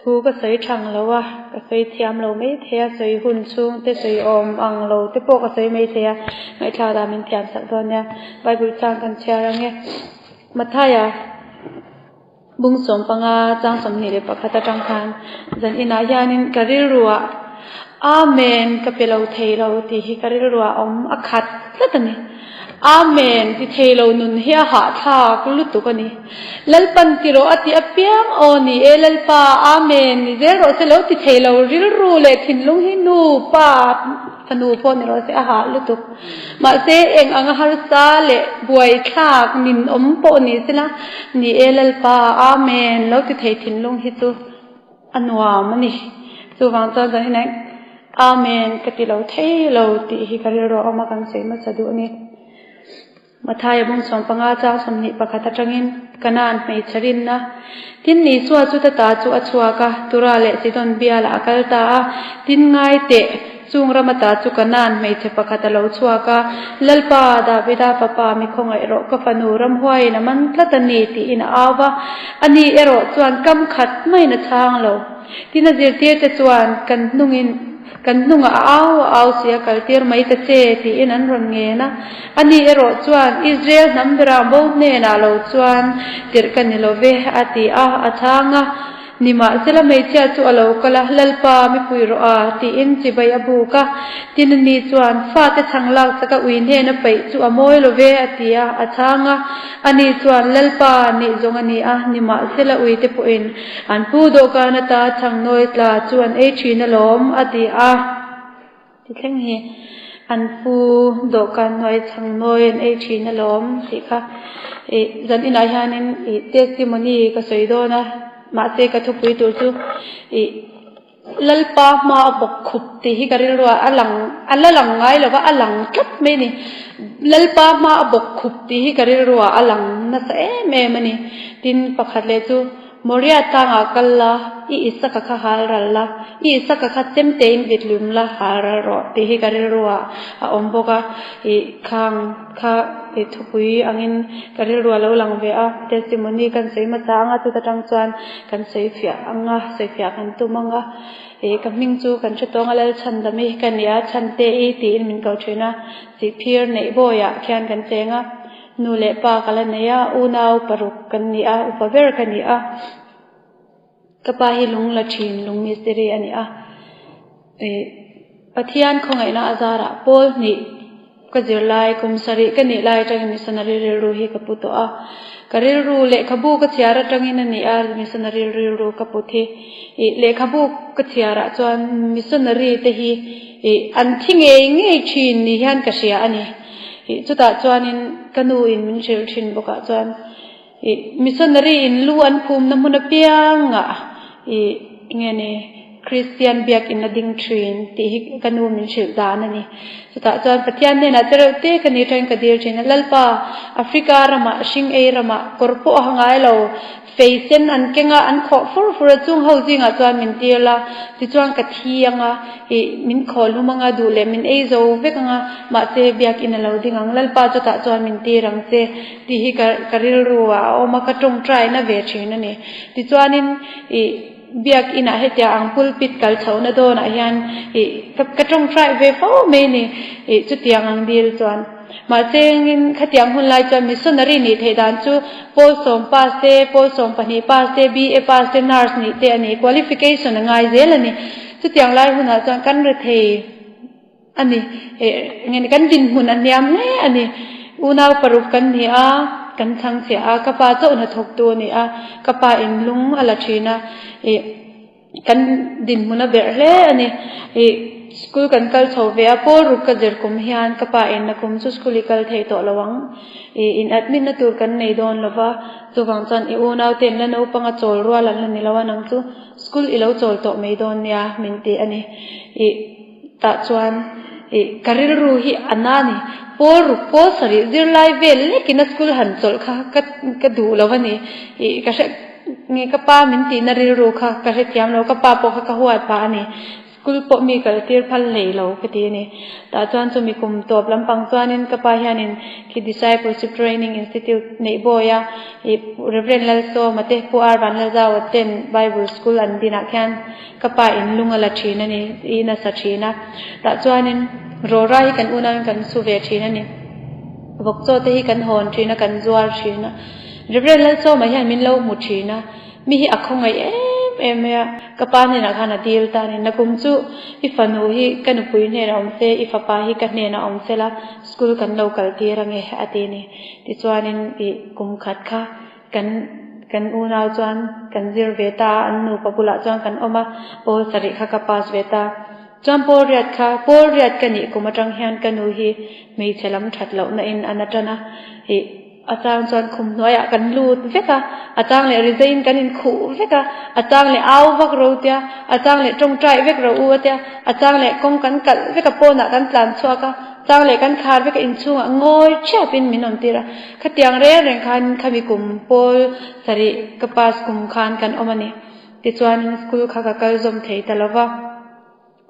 cúก็ใส่ช่างแล้ววะก็ใส่เทียมเราไม่เทียใส่หุ่นสูงแต่ใส่อมอังเราแต่พวกก็ใส่ไม่เทียไม่ชาวดามินเทียมสักตอนเนี้ยไปบุญจางกันเชียร์อย่างเงี้ยมาท่ายาบุ้งสมปังอาจางสมนิเรปะคัตจังคันจันอินายานินกะริรัวอาเมนกับเปเราเทเราตีฮิกะริรัวอมอคัดแล้วตันนี้อาเมนที่เทเรานุนเฮียหาท่ากุลุตุกันนี้ลัลปันติโรอติอเปียงโอนี่ลัลปาอาเมนนี่เจโรเซโลที่เทเราริรูเลทินลุงฮินูปาธนูพอนี่เราเสียหาลุตุมาเซเองอังหารุซาเลบวยคลากนินอมปอนี่สินะนี่ลัลปาอาเมนเราที่เททินลุงฮิตุอันวามันนี่สุวรรณจันทร์นี่นะอาเมนกติเราเทเราตีฮิกะริโรอมากันเสมาสะดุนี่มาทายบุญสมปังอาจางสมนิปะคัตจังอินกันนานไม่ชรินนะทินนี้สัวจุตตาจุอัจฉวกะตุราเลสิดอนเบียละอักลตาทินง่ายเตะจุงรำตาจุกันนานไม่เทปะคัตเลวชัวกะลลปาดาบิดาปปามิคงไอโรกฟนูรำห้วยนะมันละตันนีตีอินอาวะอันนี้เอโรจวนกำขัดไม่นะทางเราที่น่าจะเทียจะจวนกันนุ่งอินกันนุ่งเอาเสียกัลเตียร์ไม่ตะเจที่อินันรังเงนะอันนี้เอโรจวนอิสราเอลนัมเบราโบเนน่าเราจวนเกิดกันนิโลเวอติอาทางะนิมาเซลไม่เชื่อจูเราก็ละลลปาไม่ปุยรอที่อินจิบายบูกะที่นันนี่จวนฟาเตชังลักสกัวินเฮนไปจูอโมยโลเวอติอาทางะอันนี้จวนลลปานี่จงอันนี้นิมาเซลอุยเตปุอินอันผู้ดูการตาชังน้อยตลาจวนเอชีนลมอติที่เท่งเฮอันผู้ดูการน้อยชังน้อยเอชีนลมสิค่ะจันอินายานินเตสิมนีก็สวยโดนะมาเซกทุกปีตัวจูลัลปามาบกขุบตีฮิการิรัวอัลลังไงหรือว่าอัลลังคับไม่นี่ลัลปามาบกขุบตีฮิการิรัวอัลลังนั่นเองแม่มันนี่ดินปักขัดเลยจูมอริอาตังอากัลละอีสักขะฮารัลละอีสักขะเต็มเต็มวิดลุมละฮาระรอตีฮิการิรัวอมบกะข้างข้าทุกปีอังอินการิรัวเราหลังเวอเทสติมอนีกันเสียมาจางตุตะจังจวนกันเสียเฟียอังเสียเฟียกันตุมังกันมิงจูกันชุดตองอะไรฉันดำมีกันยาฉันเตอีตีนมินเกาเชนะสิเพียร์ในโบยะแคนกันเจงะนูเลปากันเนียอูนาวปรุกกันเนียอุปเวรกันเนียกปาฮิลุงละชินลุงมิสเตรีอันเนียปะเทียนคงไงนะอาจาระโพลนี่ก็จะไล่คุมสริกันนี่ไล่จังมิสนารีเรรูฮีกับปุตโตกะเรรูเละขบูก็เชียระจังอินนี่มิสนารีเรรูกับปุถิเละขบูก็เชียระจวนมิสนารีเตฮีอันที่เงยชินนี่ฮันก็เชียอันนี้จุดตาจวนอินกันูอินมินเชลชินบกจวนมิสนารีอินล้วนภูมิน้ำมันเปียงเงี้ยนี่คริสเตียนเบียกอินดิ่งทรีนที่กันูมินเชลดานันนี่สุดท้ายจวนปฏิญาณเนี่ยนะเจอเตะกันนี่ทางกระเดียร์ชินลัลปาแอฟริการามาชิงเอรามาคอร์ปูหังไงเราเฟซเซนอันเก่งอันขอฟูร์จุงเฮาจิงจวนมินเตียละที่จวนกระเทียงมินขอลุมังดูเลมินเอโซเวกังมาเซเบียกอินเราดิ่งลัลปาจุดท้ายจวนมินเตียรังเซที่ฮิกะริรัวโอมากระจงใจน่ะเวชินนั่นนี่ที่จวนนินเบียกอินาเฮติอังพุลปิดกัลเช้านะโดนอายันกับกระจงใจเวฟโอเมนี่จุดยังอังดีลจวนมาเจงินขัดยังหุ่นลายจวนมิสนารีนี่เทดานจูโพสมปาเซโพสมปนีปาเซบีเอปาเซนาร์สนี่เตอันนี้ควอลิฟิเคชันง่ายเจลนี่จุดยังลายหุ่นจวนกันเรเทอันนี้เงินกันดินหุ่นอันยามเนี่ยอันนี้อุณาปรุกันนี่กันทั้งเสียกป้าเจ้าหน้าทกตัวนี่กป้าอินลุงอะไรชีนะกันดินมุนเบรเลอันนี้สกุลกันกัลชาวเวียพอรุกกระเจิคุมฮิอันกป้าอินนักคุมสุสกุลิกัลเทโตระวังอินแอดมินนัตัวกันในโดนละว่าจุฟังจันอูนาวเต็มแล้วนูปังจอลรัวลันนี่ละว่านังจูสกุลอีเลวจอลโตไม่โดนเนี่ยมินตีอันนี้ตัดชวนการิรูฮีอันนั้นนี่พอรุกพอสริจิรไลเวลเล็กินสกุลหันจอลค่ะก็ดูแล้ววันนี้ก็ใช่เงี้ยกป้ามินตีนาริรูค่ะก็ใช่ที่ยามเรากป้าปกค่ะหัวป้านี่ส school ปมีกันเตียร์พันเลยเราคดีนี้แต่จวนจะมีกลุ่มตัวลำปังจวนนินกับไปยันินคิด discipleship training institute ในบ่อยอ่ะReverend Lalso มาเตะผู้อารันละเจ้าเต้น Bible school อันดีนักแค่กับไปอินลุงอลชีนั่นนี่อินัสชีนะแต่จวนนินรอไรกันอุนันกันสุเวชีนั่นนี่บอกโจทย์ที่กันหอนชีนะกันจวลชีนะReverend Lalso มายันมินเล่าหมดชีนะมีที่อักขงไงเอ็มกับป้าเนี่ยนะคะนาดีลตาเนี่ยนักกุมจูอีฟันูฮีกันปุยเนี่ยเราเซอีฟ้าป้าฮีกันเนี่ยนะอมเซละสกูลกันเรากัลตีรังเออตีนี่ที่จวนอีกุมขัดค่ะกันอูนาวจวนกันซิร์เวตาอันนูปะปุละจวนกันออกมาโอสริค่ะกับป้าสเวตาจวนโพเรียดค่ะโพเรียดกันนี่กุมจังเฮียนกันนูฮีไม่เชลัมชัดเหล่านั้นอินอันนั้นนะอีอาจารย์จวนคุมน้อยกันลูดเวกะอาจารย์เลยรีเซนกันอินขู่เวกะอาจารย์เลยเอาวักเราเตียอาจารย์เลยจงใจเวกเราเตียอาจารย์เลยกงกันกัดเวกะโปนักกันปลานชัวกะอาจารย์เลยกันขาดเวกะอินชัวงอยเชื่อเป็นมินอมตีระขตียงเร่เร่งคันขมิกุมโปสริกปาสกุมคานกันอมานีติจวนสกุลข้ากะกัลจอมเทยตลอด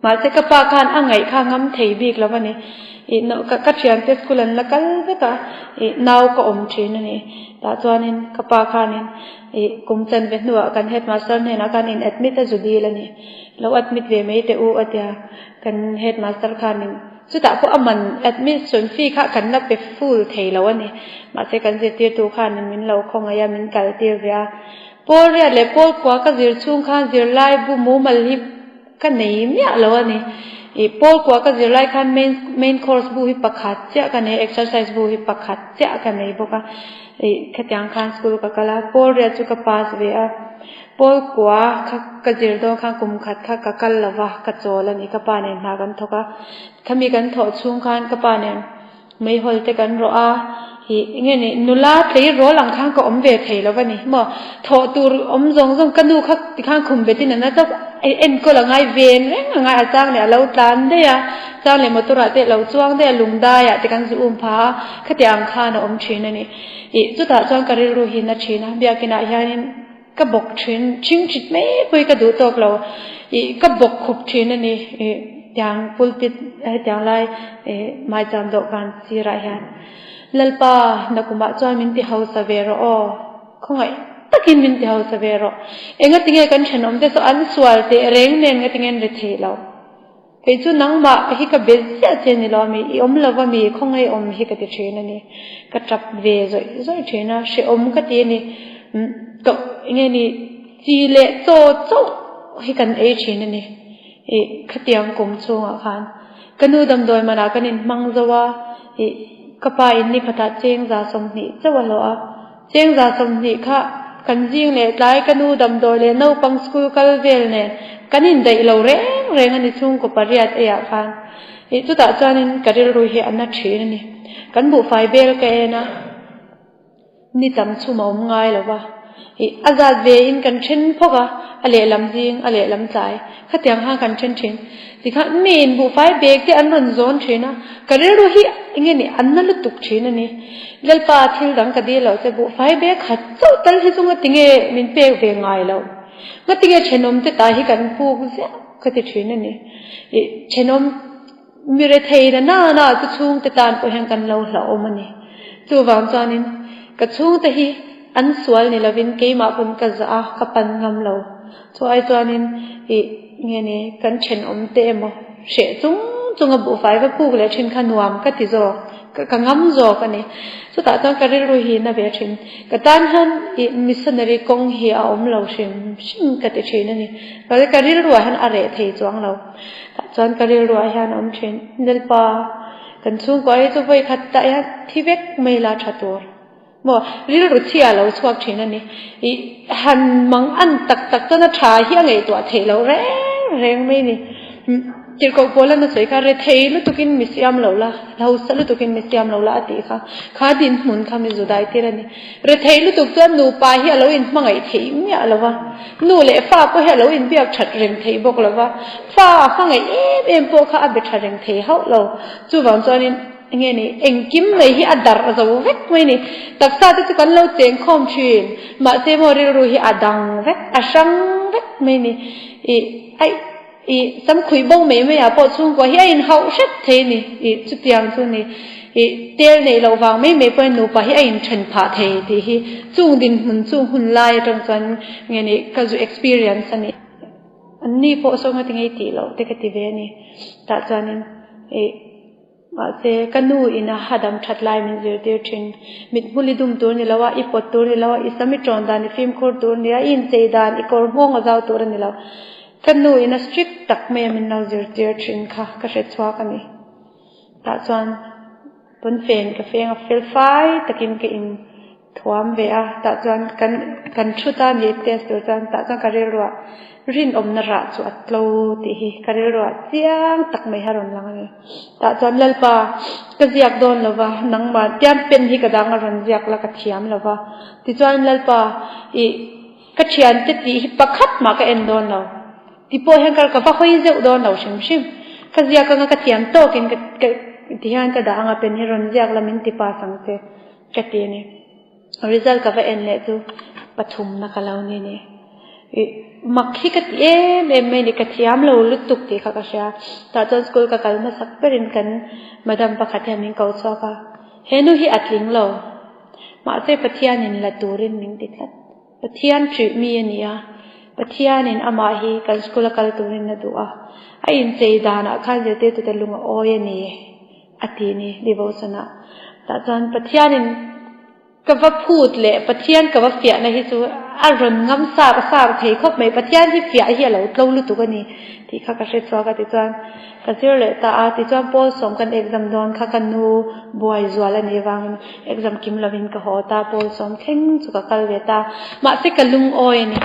มาเสกปาคานอ่างไงข้างำเทยบีกแล้ววันนี้อีนกัดเชียนเทสกุลันละกันเวกะอีนาวก็อมชีนั่นนี่แต่จวนนินกปาคานินอีกุมจันเวนัวกันเฮดมาสเตอร์เนี่ยนะกันอินแอดมิตจุดีแล้วนี่แล้วแอดมิตเวไม่เตอูอัดยากันเฮดมาสเตอร์คานินสุดท้ายพวกอมันแอดมิตส่วนฟีค่ะกันนับเป็นฟูลเทยแล้ววันนี้มาเสกันเจตีตัวคานินมินเราคงอายามินกัลเตียเวียพอเรียนเลยพอกว่าก็จิรชุ่งข้างจิรไลบุมูมัลลิบกันไหนเนี่ยแล้ววันนี้อีพอลกว่าก็จะไล่คันmain course บุหิปักขัดเจ้ากันใน exercise บุหิปักขัดเจ้ากันในบอกว่าอีขัดยังคันสกุลก็กล่าวพอลเรียนจุกป้าสเวียพอลกว่าก็จะโดนข้างกุมขัดข้ากัลละวะกัจโจลนี่ก็ป้าเนี่ยนากันทว่าถ้ามีกันถอดชุ่งคันก็ป้าเนี่ยไม่หอลแต่กันรออีเงี้ยนี่นุลาตีรอหลังข้างก็อมเวทเหแล้ววันนี้หมอถอดตัวอมจงกันดูข้างคุมเบตินั่นนะเจ้าเอ็นก็ละไงเวนเร่งไงอาจารย์เนี่ยเราตานได้อะอาจารย์เลยมาตัวเราเตะเราจ้วงได้ลุงได้อะแต่กันจะอุ้มพาขัดยังข้านะอมชีนั่นนี่อีจุดอาจารย์ก็เรียนรู้หินนะชีนะเบียกินอะไรนี่ก็บอกชีนชิงจิตไม่คุยก็ดูตกเราอีก็บอกขุบชีนั่นนี่อย่างปุลปิดอย่างไรไม่จำดอกกันสีไรฮะลัลปานักมาจวนมินที่เฮาสเวรอคงไงตะกินมินที่เฮาสเวรเองก็ติงเงกันฉันอมเตสอันสวาลเตเร่งเน้นก็ติงเงินเรทเฮลาไปจู่นังบ่ฮิกะเบสเจนี่ลามีอมลาวมีคงไงอมฮิกะติเชนนี่ก็จับเวซอยเชนะเชอมก็ตีนี่ก็เงี้ยนี่จีเลโจโจฮิกันเอเชนนี่ขัดยังกุมช่วงอ่ะคันกันดูดำโดยมานากันนินมังจวาก็ไปอินนี่พัฒเจงจาสมนิเจ้าวันละเจงจาสมนิค่ะกันจิงเลยไล่กันดูดำโดยเลยนู่ปังสกุลกัลเวลเนี่ยกันอินได้เราเร่งอันนี้ช่วงก็ปริยัติเอยฟังจุดต่างจานินกันเรียนรู้เหตุอันนั้นเชื่อนี่กันบุไฟเบลแกนะนี่จำชั่วโมงง่ายหรือวะอาจารย์เวอินกันเช่นพวกอะไรลำจิงอะไรลำใจขัดยังห่างกันเช่นสิค่ะมีนบุไฟเบกที่อันนั้นโซนเชนะก็เรียนรู้ที่อย่างนี้อันนั้นลุตุกเชนะนี่เดลปาทิลดังก็ดีแล้วจะบุไฟเบกขัดเจ้าตัลที่ตรงนั้นติงมินเปกเวงไงแล้วก็ติงเชนอมที่ตาที่กันพูกเสียก็ติเชนะนี่เชนอมมีเรทัยนะน่าจะช่วงที่ตานไปแห่งกันเราเหล่ามันนี่จู่วางจานินก็ช่วงที่อันสวยนี่เราวินเกย์มาปุ่นกันจะกับปันงำเราช่วยจานินเงี้ยนี่กันเชนอมเตมเสียจงบุไฟก็พูกเลยชินขนวมก็ติโจก็งำโจกันนี่สุดท้ายต้องการเรียนรู้หินนะเบียชินก็ตานหันมิสนารีกงเหียอมเราชินก็ติชินนี่ก็เลยการเรียนรู้หันอะไรเทจวงเราจนการเรียนรู้หันอมชินเดลปากันช่วงก่อนจะไปขัดแต่ที่เวกไม่ลาชัดตัวบ่เรียนรู้ที่เราชอบชินนี่หันมังอันตักจนชาเฮียไงตัวเทเราเร่งไม่นี่จิตก็พอแล้วนะสวยค่ะเรทเฮลุตุกินมิสยามเราละเราสลุตุกินมิสยามเราละอดีค่ะข้าดินมุนข้ามิจุดายที่นั่นนี่เรทเฮลุตุกจนนูปาเฮียเราอินมังไอเทมเนี่ยเราว่านูเล่ฟ้าก็เฮียเราอินเบียกชัดเริงเทบอกเราว่าฟ้าข้างไอเอ็มพวกข้าอับชัดเริงเทเขาเราจู่วันจอนี่เงี้ยนี่เอ็งกิมเลยที่อัดดาร์จะเวกไม่นี่ตักซาที่จะกันเราเจงคอมชินมาเซมอริรู้ที่อัดังเวกอัชังเวกไม่นี่ไอ i sam khui bông me ya po chung ko hi in hau shet the ni i chu tiang chu ni i tel nei lo wang me po nu pa hi in chen pha the ti hi chung din hun chung hun lai tang chan nge ni ka ju experience ani anni po so nga tingai ti lo te ka ti ve ni ta chanin e ma se kanu ina hadam that lai min zir te thin mit muli dum tur ni lawa i pot tur ni lawa i sami tron dan ni film khor tur ni a in chei dan i kor hong a zaw tur ni lawa kanu ina strict tak me min nau zir te thin kha ka hre chwa ka ni ta chuan pun fen ka feng a fel fai takin ke in thuam ve a ta chuan kan thuta ni test tur chuan ta chuan ka rel ro rin om na ra chu atlo ti hi ka rel ro chiang tak mai haron lang ani ta chuan lalpa ka ziak don lova nangma tiam pen hi ka dang ran ziak la ka thiam lova ti chuan lalpa i ka thian te ti hi pakhat ma ka en don lo ti po hen kar ka fa khoi zeu don lo shim ka ziak ka nga ka thiam to kin ka ti han ka dang a pen hi ron ziak la min ti pa sang se ka ti ni result ka va en le chu pathum na ka lo ni ni makhi ka ti me ni ka thiam lo lutuk ti kha ka sha ta chon school ka kalna sak perin kan madam pakhat min ko chaw ka henu hi atling lo ma se pathian in la turin min ti khat pathian tri mi ania pathian in ama hi kan school kal turin na du'a a in chei dana khan je te tu te lunga oye ni ati ni devotiona ta chon pathian in ka va phut le pathian ka va fia na hi chu a ron ngam sa thei khop mai pathian hi fia hi lo tlo lu tu ka ni ti kha ka hre chwa ka ti chuan ka zir le ta a ti chuan pol som kan exam don kha kan nu boy zwal ani wang exam kim lovin ka ho ta pol som theng chu ka kal ve ta ma se ka lung oi ni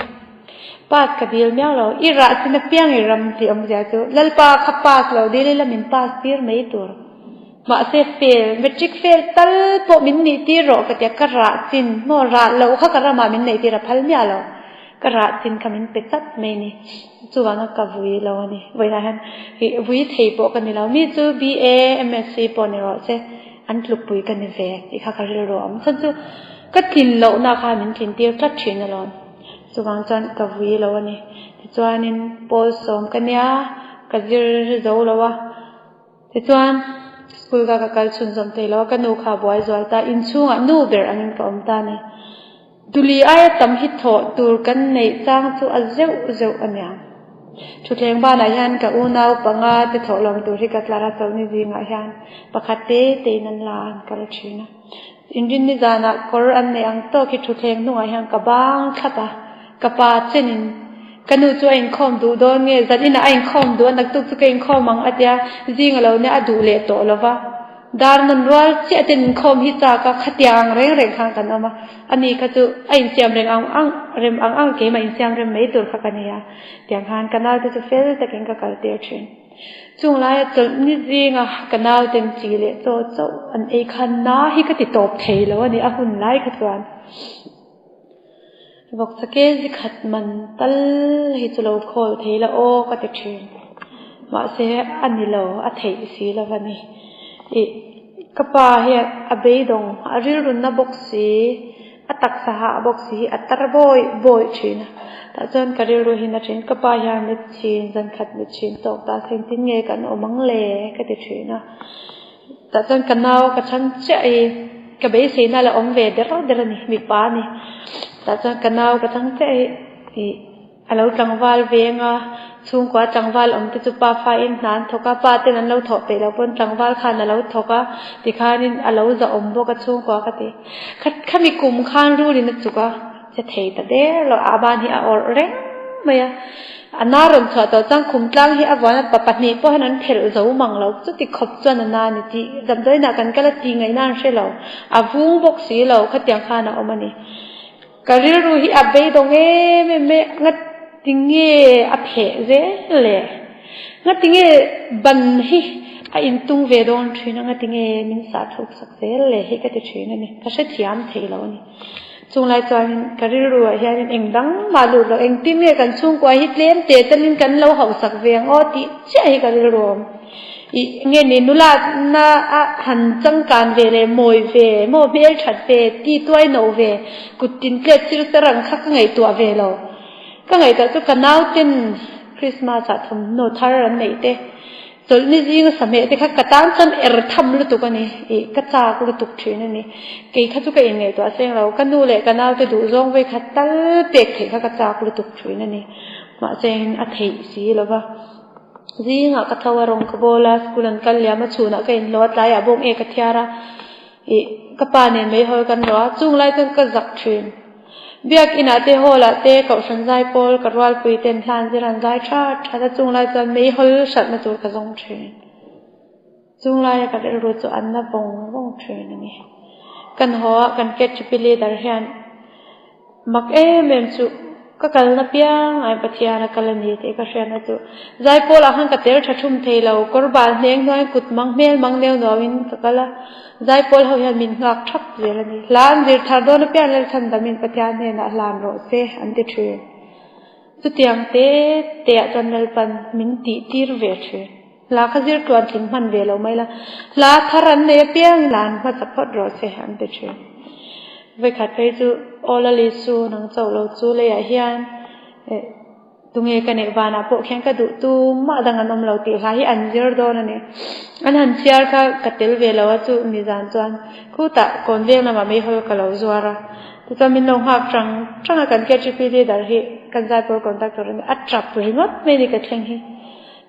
pat ka bil mya lo i ra sin piang i ram ti am ja chu lalpa kha pas lo de le la min pas pir mai tur ma se fail metric fail tal po min ni ti ro ka te ka ra chin mo ra lo kha ka ra ma min nei ti ra phal mya lo ka ra chin ka min pe chat me ni chu wa na ka vui lo ni voi ra han hi vui thei po ka ni lo mi chu BA MSc po ni ro se an tluk pui ka ni ve ti kha ka ri ro am chan chu ka thin lo na kha min thin ti tlat thin lo chu wang chan ka vui lo ni ti chuanin pol som ka nya ka zir zo lo wa ti chuan school ka kal chun zom te lo ka nu kha boy zwal ta in chunga nu ber angin ka om ta ni duli ai tam hi tho tur kan nei chang chu a zeu anya thu thleng ba na hian ka u nau panga te tholom tur hi ka tlara chawni jinga hian pakhate te nan lan kal thina injin ni jana kor an ne ang to ki thu thleng nu a hian ka bang thata ka pa chenin kanu chu in khom du don nge zadina in khom du nak tu chu kein khom mang atia jing lo ne adu le to lova dar nan rwal che ten khom hi cha ka khatiang reng khang kan ama ani kha chu ain siam reng ang rem ang ke ma in siam rem mei tur kha kania tiang han kanal te chu fel takin ka kal te thin chung lai chol ni jinga kanal ten chi le cho an e khan na hi ka ti top thei lo ani a hun lai kha chuan vok sake ji khat man tal hi chulo khol theila o ka te thin ma se ani lo a thei si lo wani e kapa he abeidong aril run na boxi atak saha boxi atar boy thina ta chon karil ro hin na thin kapa ya me chin jan khat me chin to ta theng tin nge kan omang le ka te thina ta chon kanao ka chan che e ka be se na la om ve der ni mi pa ni ta chon kanao ka thang che e alo tangwal venga chung kwa tangwal om te chu pa fa in nan thoka pa te nan lo tho pe lo pon tangwal khan na lo thoka ti khanin alo za om bo ka chung kwa ka te khami kum khan ru ri na chu ka che thei ta de lo aban hi a or reng maya anaron tha to chang khum tlang hi awan pa patni po hanan thel zo mang lo chu ti khop chan na ni ti dam doi na kan kala ti ngai nan she lo avung bok si lo khatyang khana omani karir ru hi abei donge me ngat tinge a phe ze le ngatinge ban hi a in tung ve don thina ngatinge min sa thuk sak ze le hi ka ti thina ni ka she thiam thei lo ni chung lai chuan karir ru a hian engdang malu lo eng tim nge kan chung kwa hi tlem te tanin kan lo hau sak veng o ti che hi karir ru i nge ni nula na a han chang kan ve le moi ve mo bel that ve ti toy no ve kutin tle chir tarang khak ngai tua ve lo ka ngai ta chu kanau tin คริสต์มาสทำโนทารันไหนเต้จนนี่จริงสมัยที่เขากระตั้งจนทำลุตุกันนี่กระจากลุตุชื่อนั่นนี่เกี่ยเขาทุกอย่างไงตัวเสียงเรากันดูเลยกันเอาจะดูจงไว้ขัดตั้งเด็กเขากระจากลุตุชื่อนั่นนี่มาเจนอัฐิสีหรือว่าจริงอ่ะกัทวารงกบลาสกุลันกันเลี้ยมาชูนักกันลวดลายอ่ะบงกัทยาระกับปานี่ไม่หอยกันหรอจุงไล่จนกระจักชื่นเบียกอินาเตโฮละเตกับฉันใจโพลกับวัลปุยเต็มทานจิรันใจชาติถ้าจุงไล่จนไม่หอยสัตว์มาตัวกระจงชื่นจุงไล่กับเรื่องจุอันน่ะบงชื่นนี่กันหัวกันเก็ตจุปิลีดาร์เฮียนมักเมมจุก็กันนับยังไอ้ปัจจัยนักการเงินที่ก็เชื่อนะจุใจโพลอาหารกับเตอร์ชัดชุ่มเทลาวกรบาลเลี้ยงน้อยกุดมังเมลมังเลี้ยวน้อยวินสักละใจโพลเขาเห็นมินหลักชักเจริญนี่ล้านเดือดทาร์โดนเปียเลชันดามินปัจจัยเนี่ยนะล้านโรเซอันเดชจุดยังเตะจนเนลปันมินตีร์เวชลาขจิรตัวทิ้งมันเวลเอาไม่ละลาทารันเนี่ยเปียงล้านมาจับพอดโรเซอันเดชเวขัดไปจูโอลาลิสูนังเจ้าเราจูเลยเฮียนตุงเอกันเนวานาพวกแข่งกระดูตูมาดังนั้นเราตีหายอันเจอร์โดนนี่อันหันเชียร์ค่ะกัดเตลเวลว่าจูมีจานจวนคู่ตะก่อนเรียงน่ะมาไม่หอยกับเราจวระแต่จะมีน้องหักจังกันแค่จีพีดีดาร์ฮีกันใจโปรคอนแทคตัวนี้อัดจับไปหมดไม่ได้กระเทียงฮี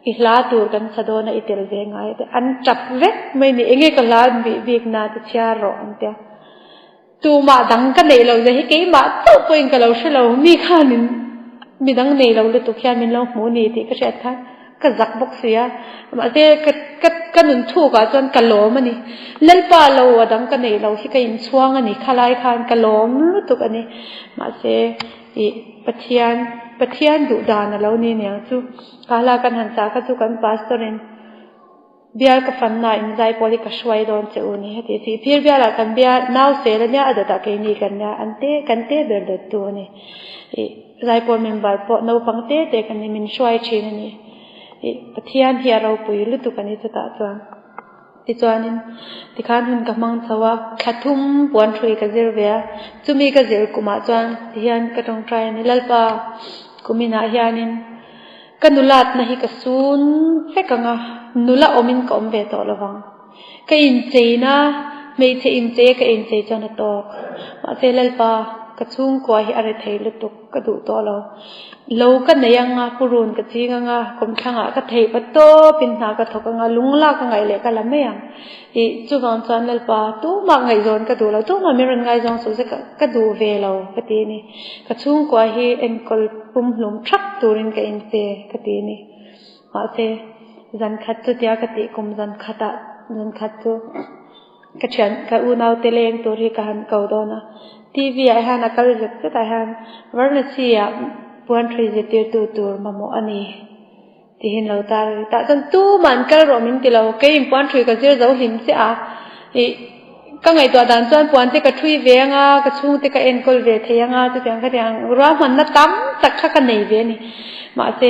อีกลาตัวกันสะดวกนะอีเตลเวงไงแต่อันจับเวกไม่ได้เองก็ลาบีกนาติเชียร์รออันเดียตัวมาดังกันเลยเราจะให้กี่มาตัวเองกับเราเชื่อเรามีค่าหนึ่งมีดังเนี่ยเราเลยตุกแค่มีเราหมูนี่ที่ก็เช็ดท่าก็จักบกเสียมาเตะก็หนุนถูกอ่ะจนกะโหลมันนี่เล่นปลาเราดังกันเนี่ยเราที่ก็ยินช่วงอันนี้ขลายคานกะโหลมรู้ตุกอันนี้มาเสปะเทียนดุดานเรานี่เนี่ยจู่กาลากันหันจากก็จู่กันพาสตอรินเบียร์กับฟันน่ะอินใจพอดีก็ช่วยโดนเจ้านี่ฮะที่สิพี่เบียร์ละกันเบียร์น่าวเสียแล้วเนี่ยอาจจะตะเกียนี่กันเนี่ยอันเต้กันเต้เดือดตัวนี่ใจพอเมมเบอร์พอเราฟังเต้แต่กันนี่มันช่วยชีนนี่ปะเทียนเฮียเราปุยลุตุกันนี่จะตาจวนที่จวนนี่ที่ข้าหุ่นกับมังสวะขัดทุ่มปวนช่วยกันเจอเบียร์จุมีกันเจอกุมาจวนที่เฮียนก็ต้องใจนี่ลัลปากุมินาเฮียนินกันนุลัดนะฮิกซูนเฟกังอ่ะนุละอมินก็อมเวตอละวังก็อินเจนะไม่ใช่อินเจก็อินเจจนตอกมาเจลัลปากระชุ่งกว่าฮิอะไรเทลุตุกกระดูตัวเรากันในยังอ่ะปุรุนกระจีกังอ่ะคมช่างอ่ะกระเทปโตปินหากระทกังอ่ะลุงลากังไงเลยกันละไม่ยังจุกันจันลัลปาตู้มาไงจนกระดูเราตู้มาไม่รันไงจงสุดจะกระดูเวเรากระตีนี่กระชุ่งกว่าฮิเอ็นกอลปุ่มหลุมชักตัวรินกับอินเจกระตีนี่มาเจจันขัดจุดยากระตีกุมจันขัดจันขัดจุกระเชียนกระอูนเอาเตเลงตัวที่กันเก่าโดนะทีวีไอ้ฮานักการเรียนก็แต่ฮันวันนี้สิอ่ะปวนทรีเจติร์ตัวมาโมอันนี้ที่เห็นเราตาแต่จนตู้มันก็รอมินที่เราเกี่ยปวนทรีก็จะเราหิมเสียก็ไงตัวดันจนปวนที่ก็ทรีเวียงอ่ะก็ชุ่งที่ก็เอ็นกอลเวทยังอ่ะจะยังก็ยังรัวมันน่ะตั้มสักข้ากันไหนเวียนี่มาเส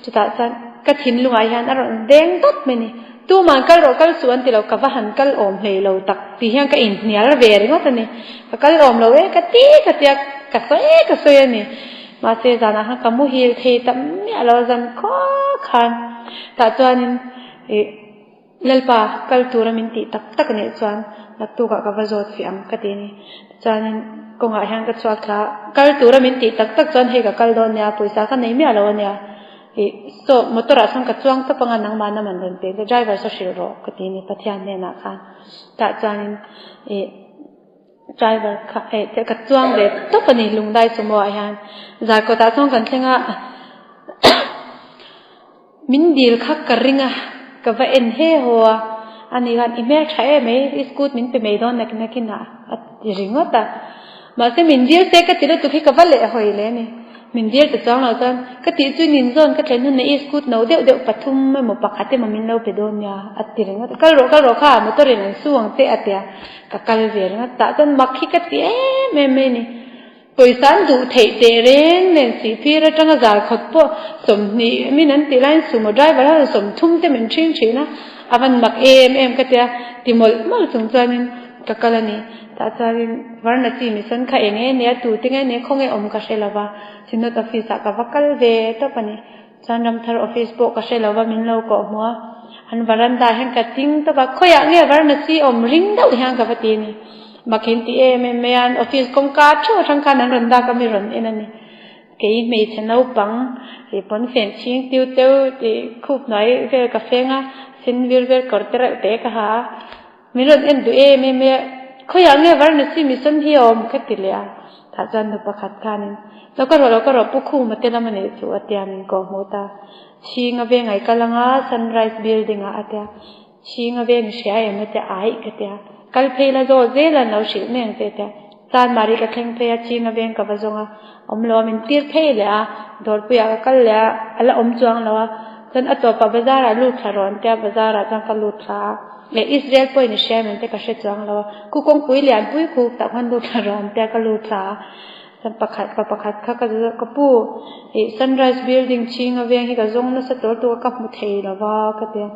จุดแต่จนก็ทิ้งลุงไอ้ฮันอารมณ์เด้งตัดไม่นี่ตู้มันก็เราก็ส่วนที่เรากับว่าหันก็อมเลยเราตักที่ยังก็อินเนี่ยเราเวรก็ตอนนี้ก็อมเราก็ตีก็เตียก็สวยนี่มาเสียจานะฮะก็มุฮิลเทตั้มเนี่ยเราจันก็ขันแต่จวนนี้เลลปาก็ตัวเรามินตีตักเนี่ยจวนแล้วตัวก็ว่าจอดฟิอัมก็ตีนี่จวนนี้กงอาหารก็ชวดละก็ตัวเรามินตีตักจวนเฮก็โดนเนี่ยปุยสาก็ไม่เอาเราเนี่ยso motor asam kacang tu penganang mana mandan pe the driver so shiro katini pathian ne na khan ta chanin driver kha te kacang de to pani lungdai sumo ayan za ko ta song kan chenga min dil kha karinga ka va en he ho ani gan email thae me iskut min pe me don nak nakina at ringota ma se min dil te ka tilo tu khi ka va le hoile ni mình điếc từ trong nào chân cái tí chuyên nhìn zone cái chuyện này is good nấu đệu bát thum mấy một bát hạt mà mình nấu phải đôn nhà ăn tiền nó cái rổ khá mà tôi để làm suông tệ ăn tiền cái về nó tại chân mặc khi cái tí mềm này buổi sáng đủ thể tệ lên nên chỉ phi ra trong cái giải khót po sum ni mình ăn tí lại sum một driver là sum thum thì mình chuyên chỉ nó avan mặc em cái tí mol sum chân cái này tại sao vẫn là chỉ mình sân khai nghe nè tụi tiếng nghe nè không nghe ông cái gì là ba xin nó tập phi sa cái vác về đó bạn này จันรำทาร์ออฟฟิศบอกก็ใช่แล้วว่ามินเราก็มัวอันวารันดาแห่งกัดทิ้งตัวก็ค่อยอย่างเงี้ยวารันสีอมริงเดาแห่งกับปฏินี่มาคินที่ไม่อันออฟฟิศกงการชั่วทั้งการนั้นรันดาก็ไม่รันเอ็นนี่เกี่ยไม่เช่นเอาปังที่ปนเฟนชิงติวที่คูบหน่อยเวลกาแฟงะสินวิลกอร์เตอร์เตะก็หาไม่รันเอ็นดูไม่ค่อยอย่างเงี้ยวารันสีมิสันที่อมก็ติเลยถ้าจันดูประคัดการนี่แล้วก็เราปุ๊กคู่มาเตลมันเนี่ยชัวร์ที่อันนี้ก็โมตาชิงเอาเวงไอ้กัลงา sunrise building อ่ะที่ชิงเอาเวงเสียยังไม่จะไอ้ก็ที่กัลเพลาโจเจลันเอาชิเนี่ยที่จานมารีก็แข่งเพลชิงเอาเวงกับจงอ่ะอมล้อมันตีร์เพลเลยอ่ะดอลปุยก็กัลเลยอ่ะแล้วอมจวงแล้วอ่ะจนอัตโตปะบาซาร์ลูดทารอนที่บาซาร์จังกัลลูดทาเลยอิสราเอลปุยนี่เสียมันที่ก็เสียจวงแล้วกูคงปุยเลียนปุยกูแต่คนลูดทารอนที่กัลลูดทาสันประคัดข้าก็ปูsunrise buildingชิงเอาเวงให้กับจงนั่นสตัวกับมุทัยแล้วว่าก็เดีย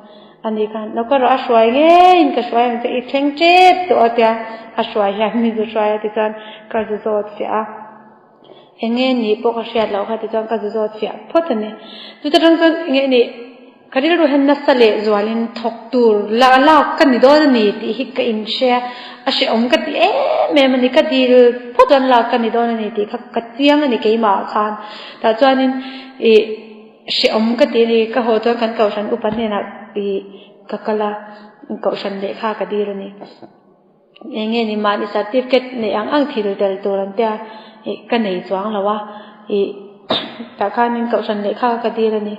อันนี้กันแล้วก็เราช่วยเงี้ยก็ช่วยมันจะอีกเช่นเจ็บตัวเดียช่วยยังมีจะช่วยที่จันก็จะจดเสียเงี้ยนี่พวกเสียแล้วค่ะที่จันก็จะจดเสียเพราะฉะนั้นจุดที่จันเงี้ยนี่คดีเราเห็นนัสเลจวลินทกตูร์ล่ากันนี่โดนนี่ที่ฮิกอินเชียอาชีพก็ดีแม่มันนี่ก็ดีพูดกันล่ากันนี่โดนนี่ที่ก็เจียงนี่กี่มาคันแต่จวนนี้อาชีพก็ดีนี่ก็หัวตัวกันเก่าฉันอุปนิสัยก็กล่าวเก่าฉันเด็กข้าก็ดีแล้วนี่อย่างเงี้ยนี่มาดิสัตย์เก็ตนี่อังที่เราเดินตัวนั้นเดียก็หนีจวงแล้วว่าแต่ข้านี่เก่าฉันเด็กข้าก็ดีแล้วนี่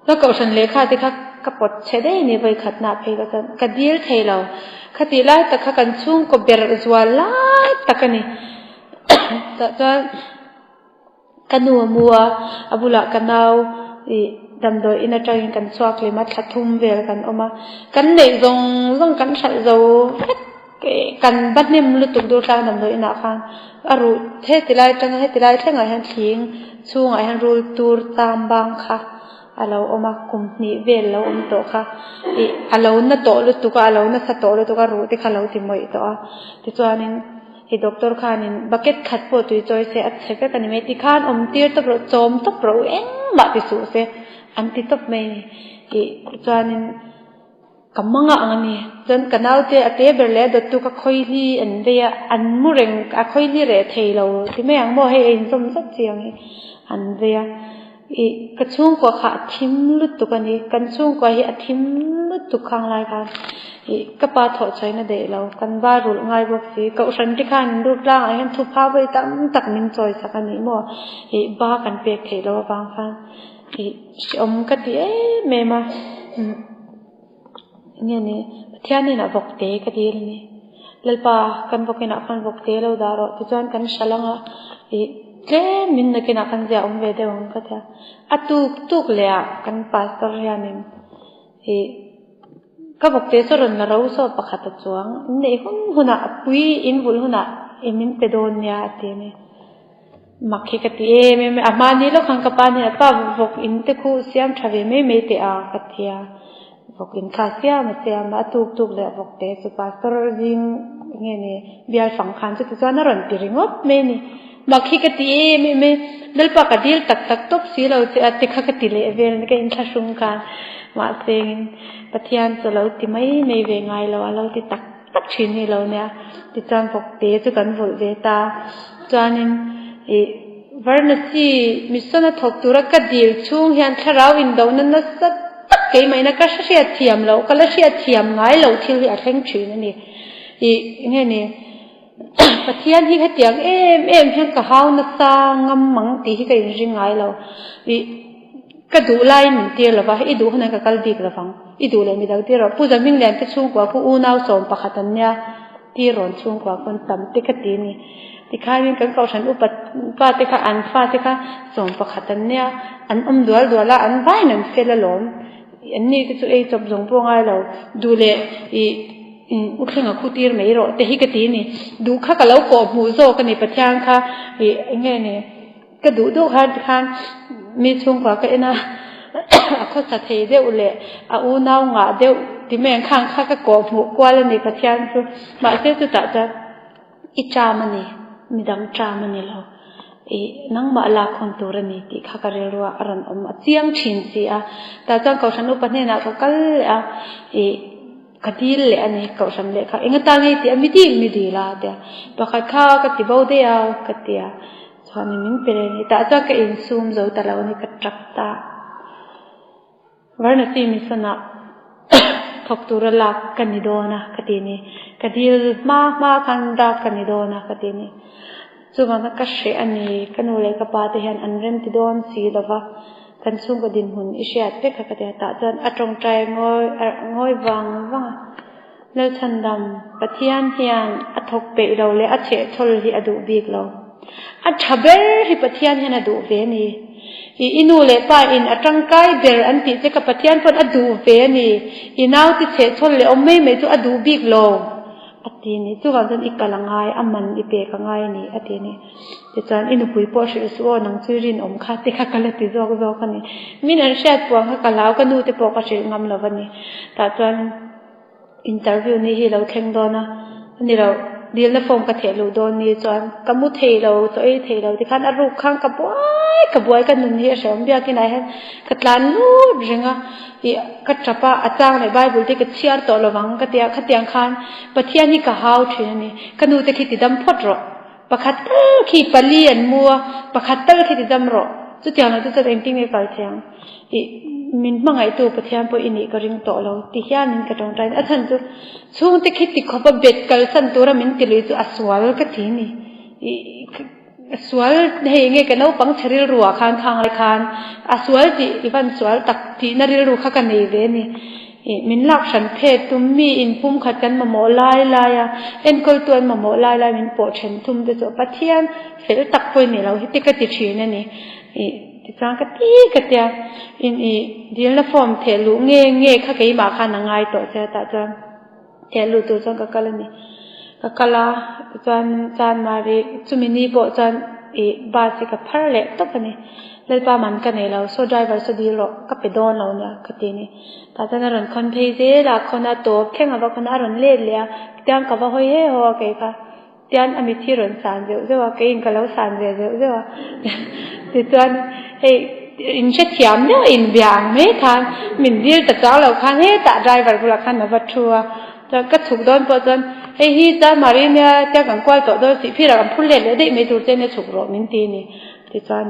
แล้วเก่าฉันเล็กค่ะที่ข้ากระปดเชได้เนี่ยไปขัดหน้าเพลก็จะกระดีลเทเราขัดดีไล่แต่ข้ากันชุ่งก็เบรจวลไล่แต่กันนี่แต่จะกันมัวอบุละกันเอาดำโดยอินทรีย์กันสวกเลยมัดขัดทุ่มเวลกันออกมากันเด็กรงกันฉัดโจกันบัดเนี่ยมันลุตุกดูกลางดำโดยอินาคันอรุเทติไล่จังเทติไล่เท่งไงฮันทิ้งช่วงไงฮันรูตูร์ตามบางค่ะเราออกมาคุมนี่เวลเราโตค่ะเราหน้าโตลุตุกเราหน้าสโตลุตุกรู้ที่เขาเราที่ไม่โตที่ตัวนี้ด็อกเตอร์ขานินบักเก็ตขัดปวดตัวจอยเสียอัดเสกกันนี่ไม่ที่ขานอมตีร์ตบรจอมตบรเอ็งบัดที่สุดเสียอันที่ตบไม่ตัวนี้กำมังอ่ะนี่จนกันเอาเตะเตะเบลเล่ดตุกค่อยลีอันเดียอันมุเรงค่อยลีเรทเทเราที่ไม่ยังโมให้เองสมสักเสียงอันเดียกระชุ่งกว่าขาทิมลุดตุกันนี่กันชุ่งกว่าเหี้ยทิมลุดตุกข้างไรกันก็ปาถอดใช้นั่นเดเรากันบ้ารู้ง่ายบอกสิก็ฉันที่ข้างรูปร่างไอ้ฉันทุบผ้าไปตั้งตักมินจอยสักอันนี้มั่วบ้ากันเปียกเทเราบางครั้งอมก็ดีเมมาเนี่ยนี่เที่ยนี่นะบอกเตะก็ดีเลยนี่แล้วป้ากันบอกกันกันบอกเตะเราดาร์ที่จวนกันฉลองอ่ะเล่มินนักกินกันจะเวเดองก็จะตุกเลยอ่ะกันพาสตอร์ยานิมก็บอกเตะส่วนเราสอบประคัตจวงนี่หุ่นปุยอินบุลหุ่นมินเปโดนเนี่ยเตเนี่ยมักขี้กติไม่อามานี่เราขังกับปานี่ป้าบอกอินเตคูเสียมทวีไม่เตะอากติยาบอกอินข้าเสียมเสียมตุกเลยบอกเตะสุพาสตอร์จิงเงี้ยนี่เบียร์สังขารสุดท้ายนั่นรันติริงอดไม่นี่มักขี้กติไม่เดิลปากกติลตักตบสีเราจะติดข้ากติเลยเวรนี่ก็อินข้าชุงกันมาเสียงปฏิญาณจะเราที่ไม่เวงไงเราที่ตักชินให้เราเนี่ยที่จานบอกเตะจะกันวุ่นเวตาจานินวันนี้มิสนาทบตัวก็ดีลช่วงเห็นถ้าเราอินดาวนั้นน่ะสักเกี่ยมันก็เสียเทียมเราก็เลยเสียเทียมไงเราที่เราแข่งชินนี่เนี่ยนี่ปฏิญาณที่เขาเตียงเอ็มเห็นก็เขาน่ะสร้างงำมังตีที่เขาจริงไงเราก็ดูไล่เหมือนเดียวเราว่าดูขนาดก็กระดิกเราฟังดูเลยไม่ได้ที่เราผู้จะมิ่งเลี้ยงที่ช่วงกว่าผู้อู้น่าสมปะขัดเนี่ยที่ร้อนช่วงกว่าคนต่ำที่กตินี่ที่ข้าวิ่งกันเขาฉันอุปป้าที่ข้าอันฟ้าที่ข้าสมปะขัดเนี่ยอันดัวละอันใบนั่นเฟลล้มอันนี้ก็จะจบลงพวกไงเราดูเลยอุกเข่งกับคู่ตีร์ไม่รอแต่ที่กตินี่ดูข้ากับเรากอบหูโซกันนี่ประชังข้าเงี้ยนี่ก็ดูข้ามีช่วงกว่าก็นะเขาสัตย์เดียวเลยอูน่างาเดียวที่แม่ข้างข้าก็กอบหูกว่าแล้วนี่ประชังคือมาเสียสุดจะอิจามันนี่มีดังจามันนี่เรา นังมาลาคนตัวนี้ที่ข้าก็เรียกว่าอรันอมเจียงชินสิแต่จังเขาฉันอุปนินะก็กัลคดีเลยอันนี้เขาฉันเลยค่ะเองก็ตั้งให้ที่ไม่ดีละเดียปะคัดข้าวก็ที่บ่าวเดียวก็เดียชวนมินเป็นนี่แต่จังก็อินซูมจะแต่ละวันนี้ก็จับตาวันนั้นที่มิสนะทบตัวละกันนิโดนะคดีนี้คดีมากันรักกันนิโดนะคดีนี้จุกันนักเสียอันนี้กันอุเลกับปาฏิหาริย์อันเริ่มที่โดนสีแล้วว่ากันซุ่มกับดินหุ่นอิเชียเป็กกับเดียตาจนอัตรงใจง่อยวางแล้วฉันดำปะเทียนเฮียนอัทกเปเราเลยอัเฉทลที่อดูบีกเราอัชเบลที่ปะเทียนเฮียนอดูเวนีอินูเลป้าอินอัตรังกายเบลอันที่จะกับปะเทียนพอดอดูเวนีอินเอาที่เฉทลเลยอมไม่จุอดูบีกเราอันที่นี่จุกันจนอีกกำลังไงอามันอีเปกไงนี่อันที่นี่แต่จนอินุปุยปอชิสโอนังซูรินอมคาติข้ากันเลยติดโจกันนี่มินันเชียดปวงข้ากันแล้วก็ดูที่ปอกชิงามแล้ววันนี้แต่จนอินเตอร์วิวนี่เราแข่งโดนนะนี่เราเดียนแล้วฟงกระเทลูโดนนี่จนกมุเทเราตัวเทเราที่ขันอรุข้างกระบวยกันนุ่นเฮียเฉยเบียกินอะไรกัดลานลูดเรื่องกัดจับปะอาจารย์ในไบเบิลที่กัดเชียร์ต่อระวังกัดยาขัดยังขันปะเทียนี่ก็หาวทีนี่กันดูแต่คิดติดดำพอดรอปะขัดขี้ปลีอันมัวปะขัดคิดติดดำรอจุดอย่างนั้นจุดเองที่ไม่ไปเทียงมินมังไอตัวปะเทียนพออินี่ก็ริงต่อเราที่ยานินก็ต้องใจอันนั้นจุช่วงที่คิดติดขบเบ็ดกัลสันตัวเรามินติลุยจุอสวาลก็ทีนี่สวลเฮงเงกันเอาปังชริลรัวคานทางเลยคานสวลที่อีวันสวลตักที่นริลรัวข้ากันนี่เวนี่มินลักฉันเพศตุมมีอินพุ่มขัดกันมาโมลายเอ็นกอลตัวมาโมลายมินปวดฉันตุมเดือดปะเทียนเฟลตักไปนี่เราฮิติกติชีนี่นี่ที่จังกตีกันเดียเดียนละฟอร์มเทลูเงี้ยข้าเกี่ยมาขันง่ายต่อเจ้าแต่จังเทลูตัวจังก็กันนี่ก็ลาจันมารีจุมินีบอกจันบาสิกับพาร์เล่ตัวกันนี่เลยป้ามันกันนี่เราโซดายบาร์โซดีโลก็ไปโดนเราเนี่ยก็ตีนี่แต่จันนั้นคนเพย์เจล่ะคนน่ะตัวแข่งกับคนน่ะรอนเล่เลยเตียนกับว่าเฮ้ยหัวเกี่ยค่ะเตียนอมิที่รอนสานเดียวว่าเกี่ยงกับเราสานเดียวว่าที่จันอินเชตยามเนี่ยอินเบียงไม่ทันมินดีแต่เจ้าเราคันแต่ไดรเวอร์บุลคันมาวัดชัวจะก็ถูกโดนพอจนฮีจ้ามารีเนี่ยเจ้ากันกวาดต่อโดยสิพี่เรากันพูดเล่นเลยได้ไม่ดูเจเนี่ยถูกหรอกมินตีนี่ที่จัน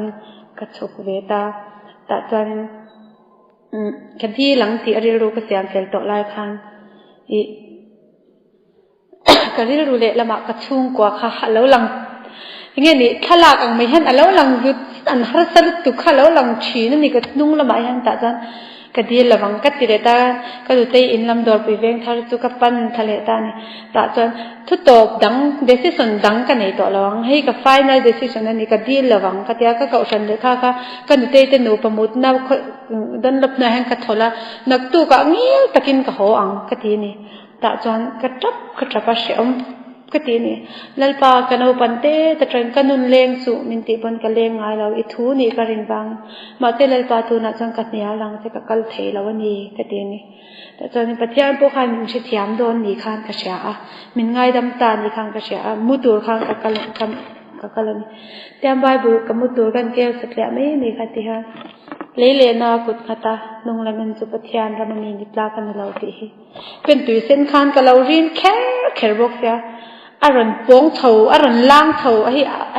ก็ถูกเวตาแต่จันกันที่หลังที่อริรูก็เสียงเสลต่อลายคันก็ริรูเละละมากระชุ่งกว่าค่ะแล้วหลังอย่างเงี้ยนี่ถ้าลากอังไม่เห็นแล้วหลังยุดอันฮาร์สลุตุค่ะแล้วหลังชีนั่นนี่ก็นุ่งละไม่เห็นแต่จันก็ดีละวังก็ติดตาก็ดูที่อินลำดอร์ไปเวงทารุตุกับปันทะเลตานี่แต่จนทุกตบดัง decision ดังกันนี่ต่อละวังให้กับ final decision นั่นนี่ก็ดีละวังก็ที่ก็เก่าฉันเลยค่ะก็ดูที่หนูประมุดน่าดันรับเนื้อแห่งกระทละนักตู้ก็เงี้ยตะกินก็หัวอังก็ทีนี่แต่จนกระจับเสียมก็ทีนี่ลัลปากันเอาปันเต้แต่ตอนกันนุ่นเลงสุมินติบันกันเลงไงเราอีทูนี่ก็ริงบังมาเต้ลัลปาตัวนักจังกัดเนียหลังจะกักลเทแล้ววันนี้ก็ทีนี่แต่ตอนนี้ปะเทียนพวกใครมินเชียมโดนนี่ข้างกระเช้ามินง่ายดำตานี่ข้างกระเช้ามุตัวข้างกักลนี่เตรียมใบบุกมุตัวกันเกลสักแล้วไม่มีค่ะที่ฮะเลนากุดขตานุ่งละมันจุปเทียนรามันนี่ปลากันเราที่เป็นตัวเส้นข้างกับเราเรียนแค่บอกเสียอารมณ์ป้องเถาอารมณ์ล้างเถา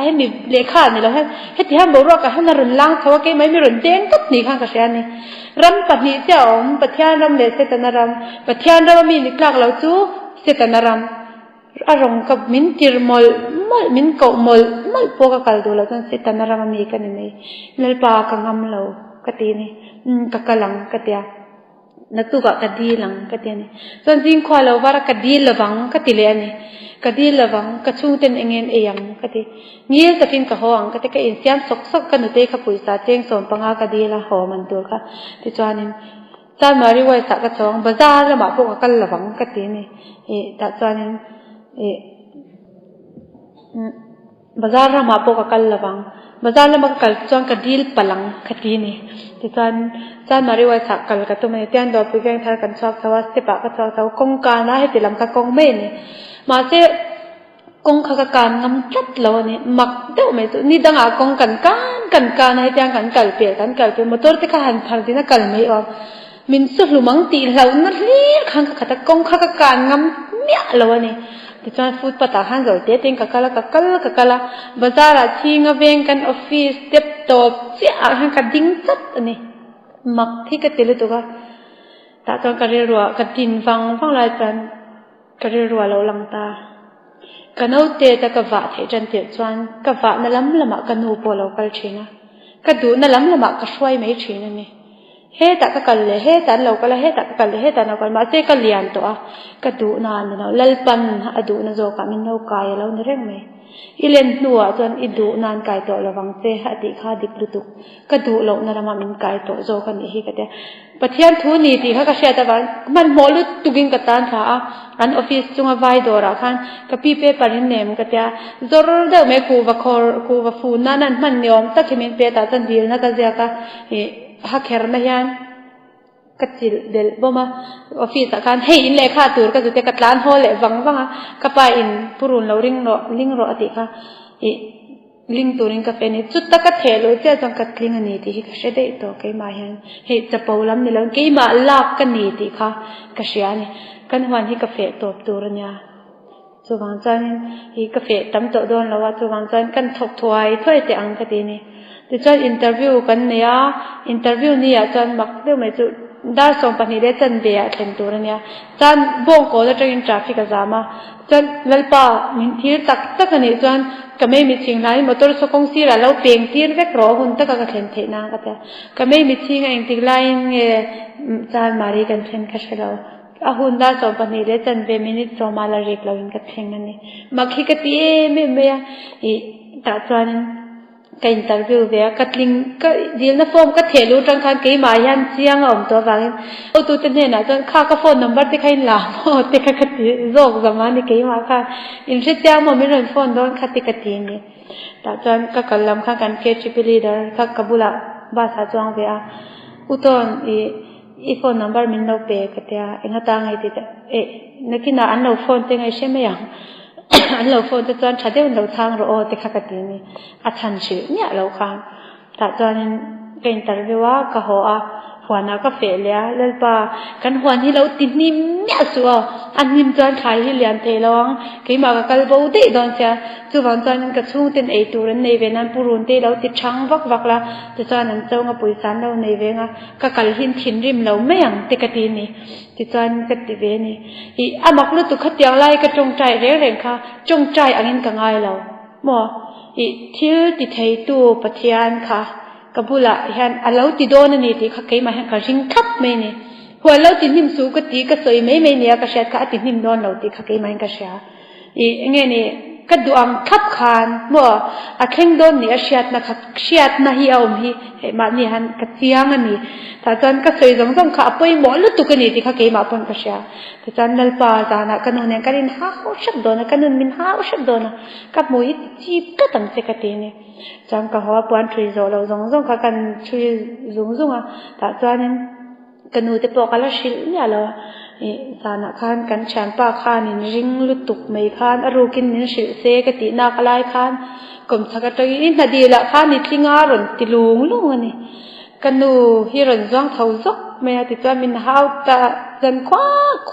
ให้มีเลขาเนี่ยเราให้ที่ห้ามบอกว่าให้อารมณ์ล้างเถาแกไม่มีอารมณ์เด้งตุ๊ดนี่ข้างกระเช้านี่รำปัดนี้เจ้าปัดเทียนรำเลเสตนารำปัดเทียนรำมีนิกลากเราจูเสตนารำอารมณ์กับมินติรมอลมินเกามอลไม่พวกกันดูเราจนเสตนารำมีกันนี่นั่นปากังงามเรากตีนี่กักลังกตียนักตุกะกตีลังกตีนี่ส่วนจริงควาเราว่ากตีละวังกตีเลยนี่กตีละวังกชุ่งเต็นเองเองกตีงี้ตะกินกะหองกตีก็อินเสียมสกกันนุเตะขปุยสาเจงสมปังอากตีละหอมันตัวค่ะที่จวนนี่จานมาริวัยสักกะชองบาซาละมาพวกกันละวังกตีนี่แต่จวนนี่บาซาละมาพวกกันละวังบาซาละมากัลจวนกดีลพลังกตีนี่ที่จานมาริวัยสักกัลกะตุมันเตียนดอกไปเพียงทากันชอบสวัสดิ์ปะกะชอบสาวกงกานะให้ติลำกะกงเมนี่มาเส กงขกการงำจัดเราเนี่ยมักเด้อไม่สุนี่ดังอากงกันให้จังกันกัลเปียมอเตอร์ที่ข้าหันพันที่นักกัลไม่ออกมินสุดหลุมังตีเรานั่นเลี้ยขังขัดกงขกการงำเมียเราเนี่ยแต่จนฟูดปะตาหันเราเด็ดเองกักละบาซาร์ที่งาเวงกันออฟฟิศเด็บตบเสียหันกัดดิ้งจัดนี่มักที่กัดติลุตัวก็แต่ตอนกัดเรือกัดดินฟังลายจันกัดเรือเราลังตากันเอาเตะตะกวาดให้จันเตียจวนกวาดนั่นล้ำละมากันหูโปเรากัลชีนะกันดูนั่นล้ำละมาก็ช่วยไม่ชีนั่นนี่เฮตะกัลเลยเฮตันเราก็ละเฮตะกัลเลยเฮตันเราก็มาเจกันเลียนตัวกันดูนานเราลัลปันอดูนโจกามินเรากายเราเนี่ยเร่งไหมอีเลนหนัวจนอีดูนานกายตัวระวังเจหะติข้าดิกลุตุกันดูเรานั่นมามินกายตัวโจกันนี่กันเดียปะเทียนทูนีตีเขาก็เชื่อแต่ว่ามันโมลุตุกินกันตานฟ้าอันออฟฟิศจุงอวายดอราคันกับพี่เป้ปรินเนมกันเดียจอร์เดอร์ไม่กูว่าฟูนั่นมันยอมตักให้มินเป้ตาจันดีลนะกันเดียก็ฮักเฮร์นะยันกัดจิลเดลบ่มาออฟฟิศกันให้อินเลขาตัวก็จะเตะกัดล้านโฮเล่วังกับไปอินปุรุนเราลิงรออติค่ะลิงตัวนี้ก็เป็นจุดตะกัดเทโลเจ้าจังกัดลิงอันนี้ที่เขาเสด็จตัวเกี่ยมาเห็นเห็นจะเป่าล้ำนี่แล้วเกี่ยมาลากกันนี่ที่ค่ะก็เสียนี่กันวันที่กาแฟตัวเนี่ยจูบังจันที่กาแฟตั้มตัวโดนแล้วว่าจูบังจันกันทบทวนถ้วยเตียงก็ดีนี่ที่จะอินเตอร์วิวกันเนี่ยอินเตอร์วิวนี่อาจารย์มักเรื่องไม่จุด้านส่งปนิเดจันเบียเต็มตัวเนี่ยจันบ่งโกจะจะอินทราฟิกจะมาจันลัลปามินที่ตักกันนี่จันก็ไม่มีสิ่งไหนมอเตอร์สกงซีระเราเปลี่ยนที่เวกรอหุ่นตักก็เห็นเทน่าก็แต่ก็ไม่มีสิ่งอินทิกไลน์จันมารีกันเช่นก็ใช่เราอาหุ่นด้านส่งปนิเดจันเบมินิตโซมาลาริกเราอินกับเพ่งนั่นนี่มักฮิกตีไม่อีแต่จันก็อินเตอร์วิวเดียกัดลิงก็ดีลนะฟอร์มก็เทลูจังคันกี่มายันเสียงอมตัวฟังเอาตัวเต็นนะจนข้าก็โฟนนัมเบอร์ที่ใครหลามโอ้เด็กก็ตีโจกสมัยนี้กี่มาค่ะอินทรีย์มันไม่เรื่องโฟนโดนขัดติกตีนี่แต่จนก็กำลังข้ากันเคชิปิลีเดอร์ข้ากับบุลาบาสาจวงเวียอุตอนอีโฟนนัมเบอร์มินเราเปย์กันเดียเองก็ตั้งไอ้ที่นักกินอันเราโฟนเต็งไอ้เช่ไหมยังอันเราโฟนจะจวนชัดเจนเราทางเราโอ้แต่ข้าก็ตีนี่อัฐันชื่อเนี่ยเราค่ะแต่จวนก็อินเตอร์วิวว่าก็หัวหัวน่ะก็เฟลเลยแล้วป่ะกันหัวที่เราติดนิ่มเนี่ยสัวอันนิ่มจวนขายที่เลียนเทลองกี่มาก็กระโดดได้โดนเสียจู่วันจวนกระชู้เต็นไอตัวนั้นในเวนั้นปูรุนเตเราติดช่างวักละแต่จวนนั้นเจ้าก็ปุยสันเราในเวงก็กระหินถินริมเราไม่ยังติดกระตีนี่ที่จวนกระตีเวนี่อีอามักลุตุขัดยังไล่กระจงใจเร่งค่ะจงใจอันนี้ก็ง่ายเราหมออีที่ติดไทยตัวปฏิญาณค่ะกับบุลาเห็นอันเราติดโดนนี่ที่เขาเกี่ยมาเห็นเขาชิงคับไม่เนี่ยหัวเราติดนิ่มสูกตีก็สวยไม่เนี่ยก็เสียก็ติดนิ่มโดนเราที่เขาเกี่ยมาเห็นก็เสียอีเงี้ยนี่ก็ดูอังคับขานมัวอาเข่งโดนเนี่ยเสียดนะครับเสียดนะฮิเอามีเห็นมาเนี่ยฮันก็เสียงอันนี้แต่ตอนก็สวยจงข้าไปหมดลุตุกันนี่ที่เขาเกี่ยมาปนก็เสียแต่ตอนนั้นป้าจานะกันนู่นเนี่ยกันนี่ห้าชับโดนกันนู่นมินห้าชับโดนกับมวยจีบก็ตั้งเสกตีเนี่ยจังก็หัวปวนช่วยเราจงกันช่วยจงแต่ตอนนั้นกันนู่นจะปอกอะไรสิเนี่ยเราสานะขันกันฉันป้าขันนี่ริงลุตุกไม่ขันอรูกินนี่สิเสกตีนักลายขันกลมสักตัวอินนาดีละขันนี่ทิ้งอารมณ์ติลุงอันนี้กันนู่ฮิรันจงเท่าจกไม่ติดตัวมินหาวตาจันคว้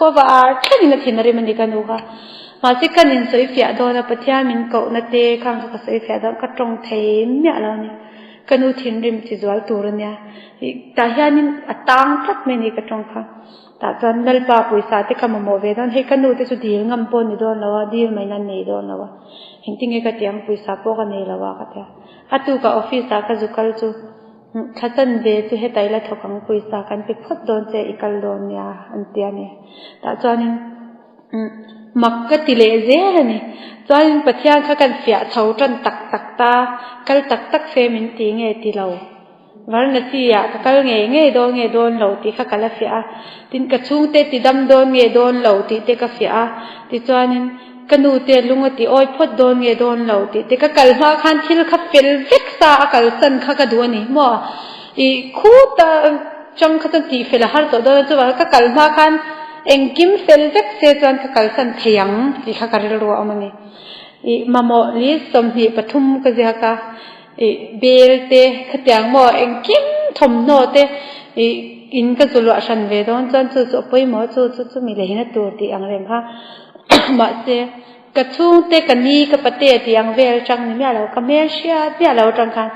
าว่าแค่นี้นาทีนริมันดีกันดูค่ะมาสิกันอินสวยฟิอาโดนปัจจัยมินเก่านาเตะข้างก็สวยฟิอาโดนก็ตรงเทมเนี่ยแล้วเนี่ยกันนู่ทิ้งริมที่จวลตัวเนี่ยแต่เฮียนี่ตั้งทัดไม่นี่ก็ตรงค่ะแต่ตอนนั้นป้าปุยสาธิกรรมโมเวดอนให้กันนู่ที่สุดดีงามปนนี่โดนแล้วดีไม่นั่นนี่โดนแล้วเห็นที่ไงก็เตียงปุยสาพวกกันนี่แล้วก็เถอะอัตุกับออฟฟิศก็จุกลจูข้าจันเดจุเหตุไอละทกังปุยสากันไปพดโดนเจอีกลโดนเนี่ยอันเตียนี่แต่ตอนนี้มักก็ติเลเซร์นี่ตอนปัจจัยข้ากันเสียเท่าจนตักตากัลตักเฟมินตีเงยตีเราวันนั้นสิอ่ะกัลเงยโดนเราตีข้ากันละเสียตินกระชุ่งเตติดำโดนเราตีเตกเสียตีตอนนี้กันดูเตลุงตีอ้อยพดโดนเราตีเตกกัลมาขันชิลขับเฟลเว็กซ่ากัลสันข้ากันดูนี่มั่วอีคู่ตาจังข้าจันตีเฟลหาร์ตัวโดนตัวว่ากัลมาขันเอ็งกิมเฟลเว็กเซจวนข้ากันสันเทียงที่ข้ากันเรียนรู้เอามันนี่ มาโมลิสมหีปทุมก็จะกะเบลเตขดยังโมเองกิ้งทมโนเตอินก็จุลชันเวดอนจันจู่ๆไปหมอจู่มีเลยนะตัวที่อังเรมค่ะมาเสกระทุ่งเตกันนี้กับประเทศที่อังเวลจังนี่เราก็เมียเชียเนี่ยเราจังคัน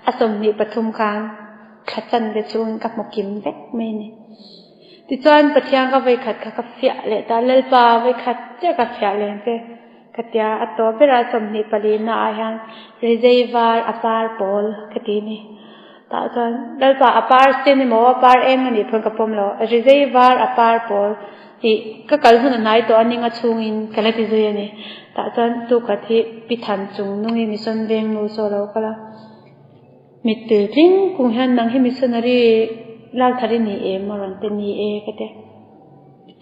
อสมหีปทุมคันขัดจันเวชุนกับมกิมเวกไม่เนี่ยที่จวนปะเทียงก็ไปขัดกับเสียเลยแต่เล่ปาไปขัดเจ้ากับเสียเลยเจ้กติยาอัตโตเวลาสมนิปลีนาอายังรีเซวาร์อปาร์บอลกตินี่แต่จวนเล่ปาอปาร์สเตนิโมอปาร์เอ็มนี่เพิ่งกับผมแล้วรีเซวาร์อปาร์บอลที่ก็กลายเป็นนายตัวนี้ก็ชุ่งอินกันเลยที่สุดนี่แต่จวนตุกติพิธันจุงนุ่งมิสันเวงนูโซโลก็ละมิตรทิ้งกุงฮันนังให้มิสันนารีลาทารินีเอมรันเตนีเอก็เด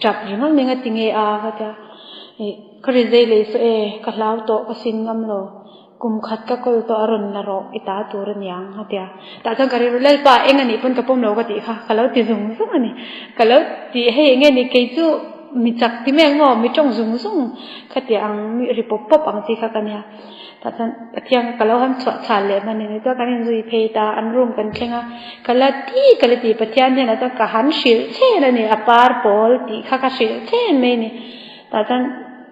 จับยังไงติงเออาก็เดคริเซเลสก็ลาวโตก็สินงำโลกุมขัดก็กลโตอรุณนรกอิตาตัวรันยังฮะเดียแต่จังการเล่นป่าเองอันนี้เพิ่นกับผมโลก็ติค่ะก็แล้วติซุงซุงอันนี้ก็แล้วติให้เองนี่เกจูมีจักที่แม่งอมีจ้องซุงซุงขัดยังมีริปปบอังสิค่ะกันเนี่ยแต่จังเที่ยงก็แล้วหันสวดสาเลยมันนี่ตัวกันยังซุยเพตาอันร่วมกันเข่งอ่ะก็แล้วที่ก็เลยติปะเที่ยงเนี่ยนะจังก็หันชิลเช่นั่นนี่อปาร์ปอลติค่ะก็ชิลเช่ไม่นี่แต่จัง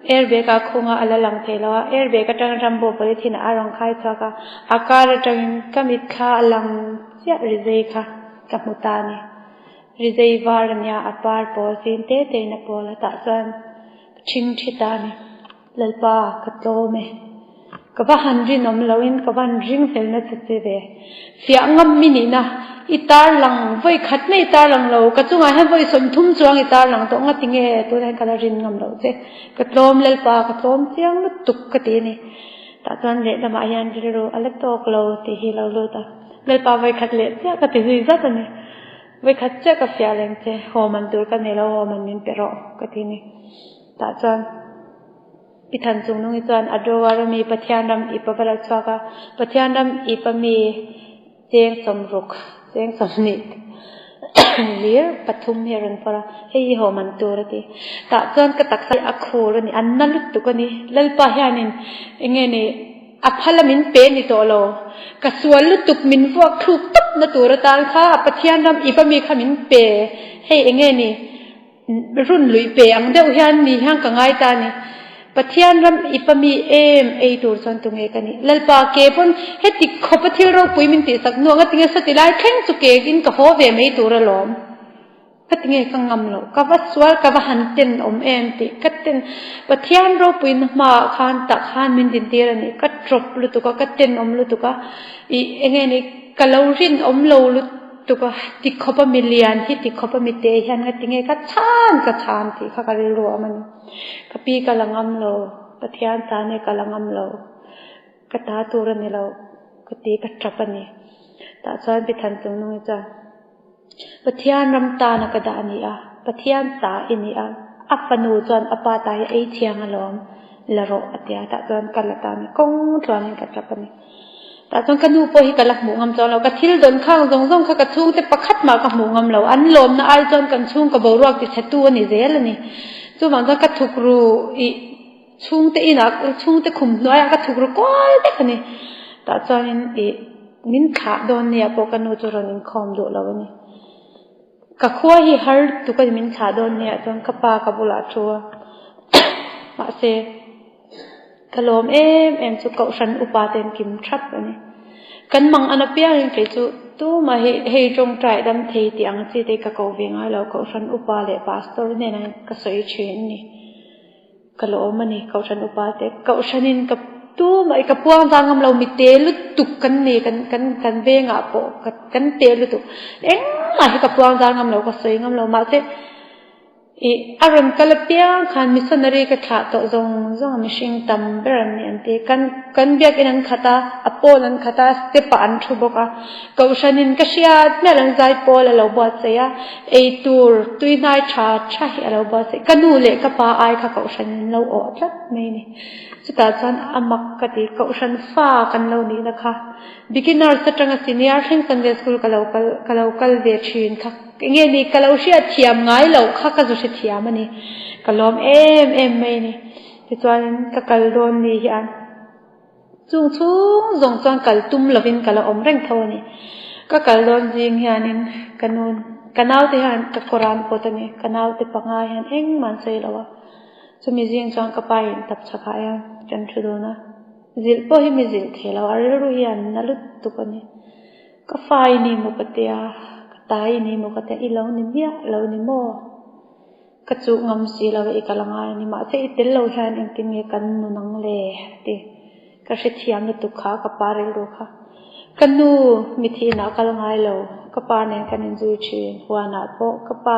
เอร์เบก้าคงอ่ะอะไรหลังเทแล้วเอร์เบก้าจังรำโบไปที่น่ะอารมณ์คล้ายชักอาการจังก็มิดค่าหลังเสียริเซค่ะกับมุตานี่ริเซวาร์เนี่ยอปาร์ปอลสินเตนะปอลแต่จังชิงชิตานี่เลลปากระโตเมก็ว่าหันรินอมลาวินก็ว่าริงเซลนัดเจเดเสียงมินินะอิตาลังไว้ขัดไม่อิตาลังเราก็จุงไงให้ไว้สมทุ่มจวงอิตาลังตัวงั้นติงเอตัวนั้นก็รินงำเราเจก็โตมเลลปาก็โตมเสียงลุตุกก็ตีนี่แต่ตอนเด็กเรามายันจะรู้อะไรโตกเราตีฮีเรารู้ตาเลลปาไว้ขัดเละเจ้าก็ตีซุยซัดนี่ไว้ขัดเจ้าก็เสียแรงเจหัวมันตัวกันเนี่ยเราหัวมันมินเปรอก็ตีนี่แต่ตอนพิธันจุงนุ่งจวนอดวารมีปะเทียนดำอีปะบลชวกะปะเทียนดำอีปะมีเจงสมรุกเจงสมนิดเลี้ยปทุมเฮรันปราให้ยี่ห้อมันตัวระดีแต่จวนกระตักใส่อักโครนี่อันนั้นลุตุกันนี่เล่นปะเฮียนินเองนี่อัพละมินเป็นนี่ตัวเรากระสวนลุตุกมินพวกครูปุ๊บนั่นตัวระตาค่ะปะเทียนดำอีปะมีขมินเปให้เองนี่รุ่นลุยเปอังเดียวเฮียนนี่ห้างกังไงตานี่ปะเทียนรำอิปมีไอตัวส่วนตรงเอกันนี่เลลปาเก็บนเฮติขบที่เราปุยมินติสักนัวก็ติงสติลายแข็งสุเกกินกับหัวเวไม่ตัวระลมก็ติงกังงำโลกับว่าสวลกับว่าหันเต็นติก็เต็นปะเทียนเราปุยนมาขานตักขานมินตินเตียนี่ก็จบลุตุก็เต็นลุตุกอีเงี้ยนี่ก็เรารินโลลุตุกติขบมิเลียนที่ติขบมิเตชันก็ติงก็ชานที่ข้าก็รู้มันกปีกำลังงำโลปะเทียนตาเนี่ยกำลังงำโลกตาตัวรันนี่เรากตีกจับปันนี่แต่ส่วนพิธันจงนุ่งจ้าปะเทียนรำตานักดานี่ปะเทียนตาอินี่อัฟนูจวนอปาตายไอเทียงอลอมละโรอติยาแต่ส่วนกันละตานี่กงจวนนี่กจับปันนี่แต่ส่วนกันนูโปหิกันละหมูงำจวนเรากทิลโดนข้างจงข้ากระชุ่งแต่ประคัดมากับหมูงำเราอันลมนะอัลจวนกันชุ่งกับบรวกติดเชตัวนี่เจลนี่จู่มันจะกระทุกรูอีชุ่งเตอินักชุ่งเตขุมน้อยกระทุกรูก้อยเด็กนี่แต่ตอนนี้อีนินขาโดนเนี่ยปกันนูจุรนินคอมดูแล้วนี่กะขั้วฮีฮัลตุกันมินขาโดนเนี่ยจนกระปากระบุลาชัวมาเซกะลมจุกเอาฉันอุปาเต็มกิมทับนี่กันมังอันเปียงเกจูตู้มาเฮจงใจดำเทตียงจีเตกะเกาเวียงให้เราเขาฉันอุปาเลปาสตอร์เนี่ยนะก็สวยเชนนี่กะโลมันนี่เขาฉันอุปาเตเขาฉันินกับตู้มาอีกกับพวงจางเรามีเตลุตุกกันนี่กันเวงอ่ะปอกันเตลุตุเอ็งมาให้กับพวงจางเราก็สวยเรามาเตอารมณ์กระเปียงขันมิสนารีก็ขาดตัวจงมิชิงตัมเบรนนี่อันที่กันเบียกินันขัดอโปนันขัดสเตปอันทุบกะก็อุชานินก็เชียดเนี่ยหลังใจโปแล้วเราบวชเสียตูร์ตุยนายชาให้เราบวชเสียกันดูเล็กกับป้าไอ้ค่ะก็อุชานินเราอดจัดไม่นี่สุดท้ายฉันอามักกติก็อุชานฟ้ากันเรานี่นะคะ beginner สตรังซีเนียร์เช่น Sunday School ก็เราเดียชินค่ะเงี้ยนี่ก็เราเชื่อเทียมง่ายเราค่ะก็จะเชื่อเทียมมันนี่ก็ล้อมไม่นี่ ti chuan ka kal don ni hian chung zong chuan kal tum lovin kala om reng tho ni ka kal don jing hianin kanun kanau te han ka Quran potani kanau te panga hian eng man sei lawa chumi jing chuan ka pai tap chakha ya kan thudona zil po hi mi zil thela ru hian nalut tukani ka fai ni mo patia ka tai ni mo kata ilo ni mia lo ni mo ka chu ngam si lawa ikalanga ni ma che itel lo hian eng tin nge kan nu nang le ti ka hre thiam na tukha ka parel ro kha kanu mithi na kalangai lo ka pa ne kanin zui thin huana po ka pa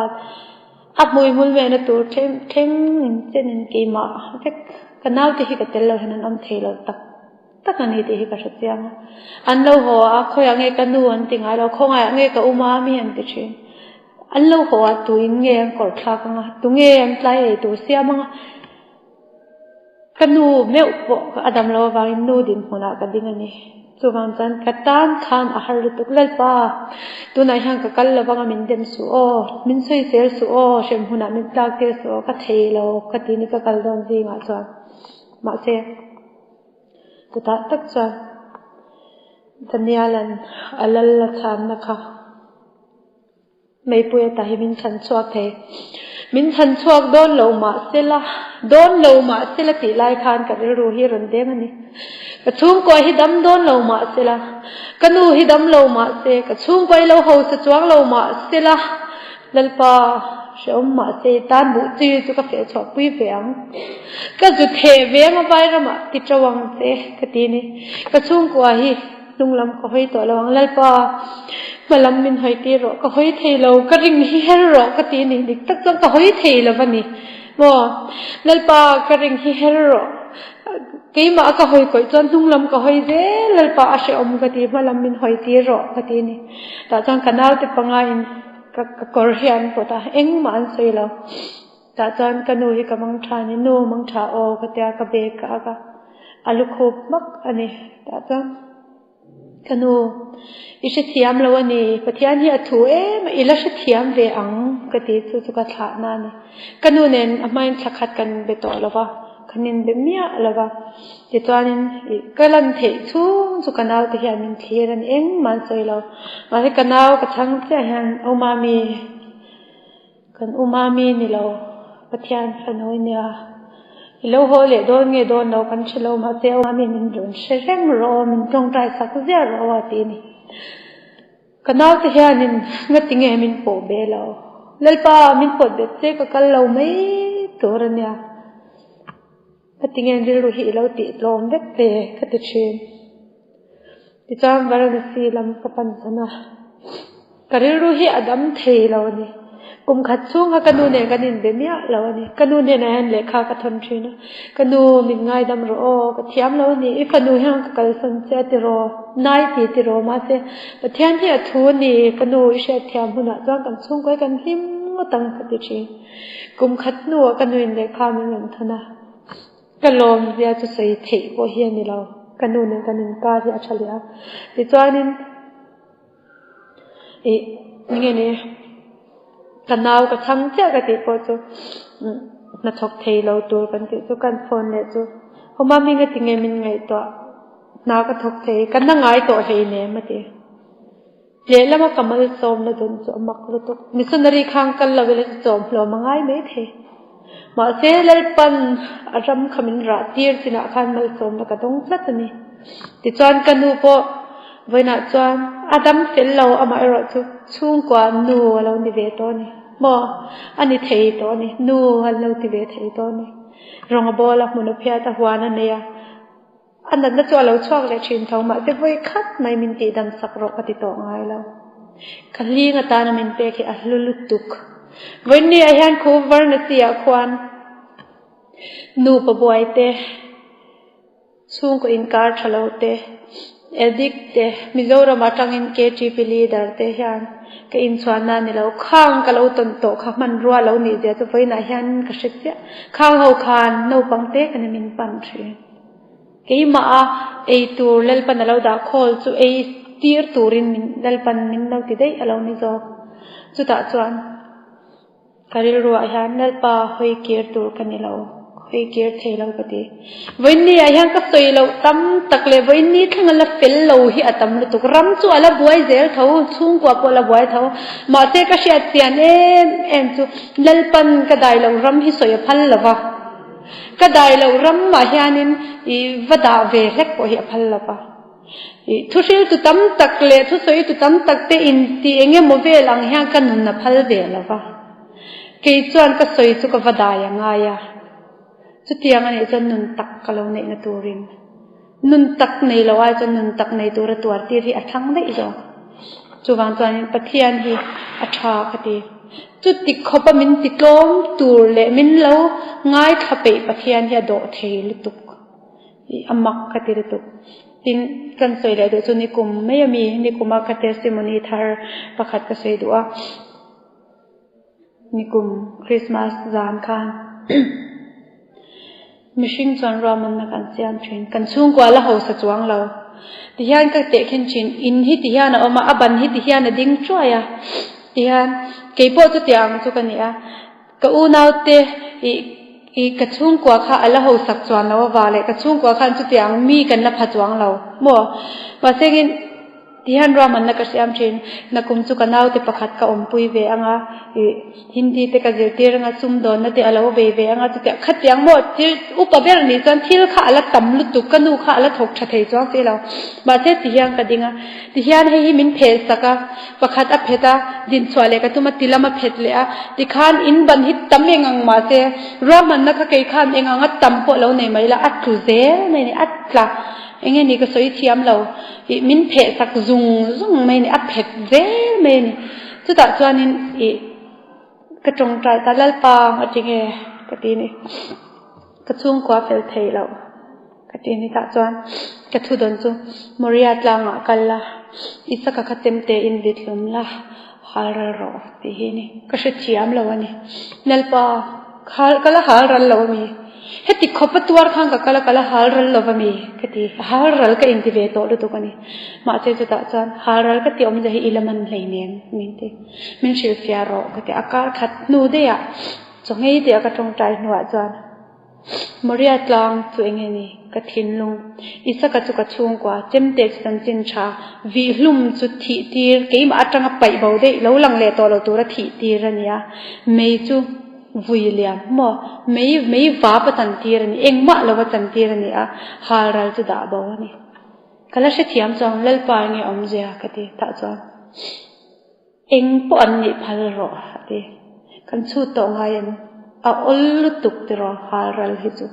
apmoi mul ve na tur thleng in chenin ke ma vek kanau te hi ka tel lo hanan am thelo tak ani te hi ka hriang an lo ho a khoya nge kanu an tingai lo khonga nge ka uma mi an ti thin an lo ho a tuin nge kor thla ka tu nge am tlai e tu siamanga kanu meu po adam lo wangin nu din huna ka dingani chuwang chan katan khan a har tuk lal pa tunai hang ka kal lawanga min dem su o min soi sel su o shem huna min tak te su ka theilo ka tini ka kal don ji nga chuan ma se ta tak chuan danialan alal la chan na kha mei puya ta hi min chan chuak the min chan chuak don lo ma sela ti lai khan ka ru hi ron deng ani ka chung ko hi dam don lo ma sela kanu hi dam lo ma se ka chung pai lo ho sa chuang lo ma sela lalpa shom ma se tan bu chi chu ka fe chok pui veang ka ju the veng vai ra ma ti trawang se ka ti ni ka chung ko hi lunglam ko hoi to lawang lalpa malam min hoi ti ro ka hoi thei lo ka ring hi her ro ka ti ni dik tak chang ka hoi thei lo bani mo lalpa ka ring hi her ro keima ka hoi koi chon lunglam ka hoi je lalpa a she om ka ti malam min hoi ti ro ka ti ni ta chang kanal te panga in ka kor hian pota eng man sei lo ta chan kanu hi ka mang tha ni no mang tha o ka tia ka be ka alu khop mak ani ta chan kanu ishe thiam lo ani pathian hi athu ma ila she thiam ve ang ka ti chu ka thla na ni kanu nen amain thakhat kan be to lova kanin be mia lova ti chuanin kalan the chu kanau te hian min thiran eng man sei lo ma he kanau ka chang che hian umami ni lo pathian hanoi nia lo ho le don nge don no kan chilo ma se umami min ron sherem ro min tong tai sak zia ro ati ni kanau te hianin ngati nge min po be lo lalpa min pot be che ka kal lo mai torania ngati nge dir ru hi lo ti lom vek te ka ti chin ti cham varanasi lam ka pan sana karir ru hi adam thei lo ni kum khat chunga kanu ne kanin be mia lo ni kanu ne na han lekha ka thon thina kanu min ngai dam ro ka thiam lo ni ifanu hang ka kal san che ti ro nai ti ro ma se pathian hi athu ni kanu ishe thiam huna chang kan chung koi kan him tang ka ti chi kum khat nu kanu in lekha min ron thana kalom zia chu sei thei bo hian ni lo kanu ne kanin ka ri a thalia ti chuanin nge ne kanau ka chang che ka ti po chu na thok thei lo tur kan ti chu kan phone le chu homa mi nga tinge min ngai to na ka thok thei kan na ngai to hei ne ma ti le lama kamal som na dun chu mak lu to missionary khang kal la vele chom hlo mangai mai the ma se lal pan aram khamin ra tir sina khan mal som na ka dong tlat ni ti chuan kanu po voina chuan adam fel lo ama ro chu chung kwa nu lo ni ve to ni mo ani thei to ni nu hal lo ti ve thei to ni rong bola mun phia ta huana ne ya anna na chu lo chok le thin thau ma te voi khat mai min ti dam sak ro ka ti to ngai lo khali nga ta na min pe ki ahlulu tuk voin ni a hian khu var na si a khwan nu pa boy te chung ko inkar thalo te edik te mizoram atangin KTP leader te hian ke in chuana ni lo khang ka lo ton to kha man ruwa lo ni je chu voina hian ka hretya khang ho khan no pangte kan min pan thri ke ma a ei tur lel pan lo da khol chu ei tir turin min lel pan min lo ti dei alo ni zo chu ta chuan karil ruwa hian lel pa hoi kir tur kan ni lo ให้เกียรติเราก็ดีวันนี้ยังก็สวยเราตั้มตักเลยวันนี้ทั้งนั้นละฟิลเราที่ตั้มเราตุกรำจู่ละบวยเจลเท่าชุ่มกว่าพอละบวยเท่ามาเจก็เสียเตียนจู่ลัลปันก็ได้เรารำที่สวยพันละวะก็ได้เรารำมาเฮียนินวัดาเวเล็กกว่าเฮียพันละวะทุสิตุตั้มตักเลยทุสวยตุตั้มตักเตอินตีเองโมเวลังเฮียกันนุนนับพันเวละวะเกี่ยจวนก็สวยจุกวัดายังไงอะจุดยังไงจะนุนตักก็เราในตัวริมนุนตักในเราว่าจะนุนตักในตัวที่ที่อัดทั้งได้จ้ะจุดวันจวนปะเทียนที่อัดชาคดีจุดติดขบมินติดล้มตัวเละมินแล้วง่ายขับไปปะเทียนที่โดดเทลุตุกอามักคดีลุตุกตินกันสวยเลยเดี๋ยวจุดนิคุมไม่มีนิคุมมาคดีซิมอนีทาร์ประคัดก็สวยด้วยนิคุมคริสต์มาสจานคันมิชิงจวนรอมันนักการเสียงชินกันช่วงกว่าละเขาสะจวงเราที่ยันก็เตะขึ้นชินอินฮิตยันเอามาอับันฮิตยันดิ้งช่วยที่ยันเกี่ยวกับจุดยังจุกันเนี่ยก็อูน่าเตะกระช่วงกว่าค่ะละเขาสะจวงเราว่าเลยกระช่วงกว่าค่ะจุดยังมีกันละพัดจวงเรามั่วว่าเสียงที่ฮันรามันนักเสียมชินนักกุมสุกันเอาเตปขัดกับปุยเวงอ่ะฮินดีเตกเจลตีรงอ่ะซุ่มโดนนั่นเตอลาวเวงอ่ะเตขัดยังหมดที่อุปเบรนี่จนที่ละข้าละตำลุตุกันดูข้าละถกชัดเทจวงเสียเราบาดเจ็บที่ยังกระดิ่งอ่ะที่ยังให้มินเพสสักอ่ะปขัดอัพเพตาดินสวาเลก็ตุมาติละมาเพดเลยอ่ะที่ข้านอินบันฮิตตั้มเองอ่ะมาเสียรามันนักเกี่ยข้านเองอ่ะตั้มพวกเราในไม่ละอัดทุเซในอัดละเองนี่ก็สวยเทียมเรามินเพจสักซุงไม่เนี่ยอัพเพจเจ้ไม่เนี่ยสุดท้ายจวนนี้กระจงใจตาลัลปางจริงกระตีนี่กระชุ่มกว่าเฟลเทเรากระตีนี่ตาจวนกระทุดนจุมริยาตลางกันละอิสกักเต็มเตอินวิทลุมละฮาร์รอที่นี่ก็เทียมเราวันนี้ลัลปางก็ละฮาร์เรามีเฮติขบตัวข้างกับกะละฮาร์รัลลอวมีกติฮาร์รัลก็อินทิเวโตดูตุกันนี่มาเจจุดอาจารย์ฮาร์รัลก็ที่อมจะให้อิลมันเลยเนี่ยมินติมินชิลฟิอาร์โรกติอากาศขัดนูเดียจงให้เดียกระจงใจหนูอาจารย์มริยาตลางตัวเองนี่กระถินลุงอิสกัจุกชุงกว่าเจมเด็กสันจินชาวิลุมจุดที่ตีเกี่ยมาจังไปเบาได้แล้วหลังเลตัวเราตัวที่ตีรันยาไม่จูวุยเลียมมั่วไม่ว่าปตันตีรันเองมาแล้วปตันตีรันเนี่ยฮารัลจุดาบ่าวนี่ก็แล้วเสียมจังเล่ปานี่อมเจียกติตาจังเองปอนนี่พัลรอติกันสู้ตองไงเอาอุลตุกติรอฮารัลฮิจู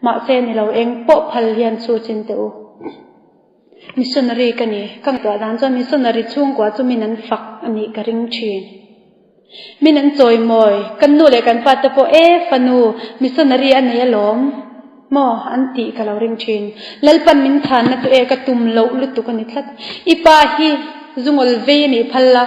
มาเซนี่เราเองปอพัลเลียนสู้จินเตอมิสชันนารีกันนี่กันตัวนั้นจะมิสชันนารีช่วงกว่าจะมีนั้นฝักอันนี้กระริงชีนมินันจอยมอยกันนู่เลยกันฟาตโปฟนูมิสนารีอันนี้ล้อมมออันตีกับเราเริงชินลัลปันมินทานนัตัวกตุมโลลุตุกันนิทัดอีปาฮีซุงอลเวนี่พัลละ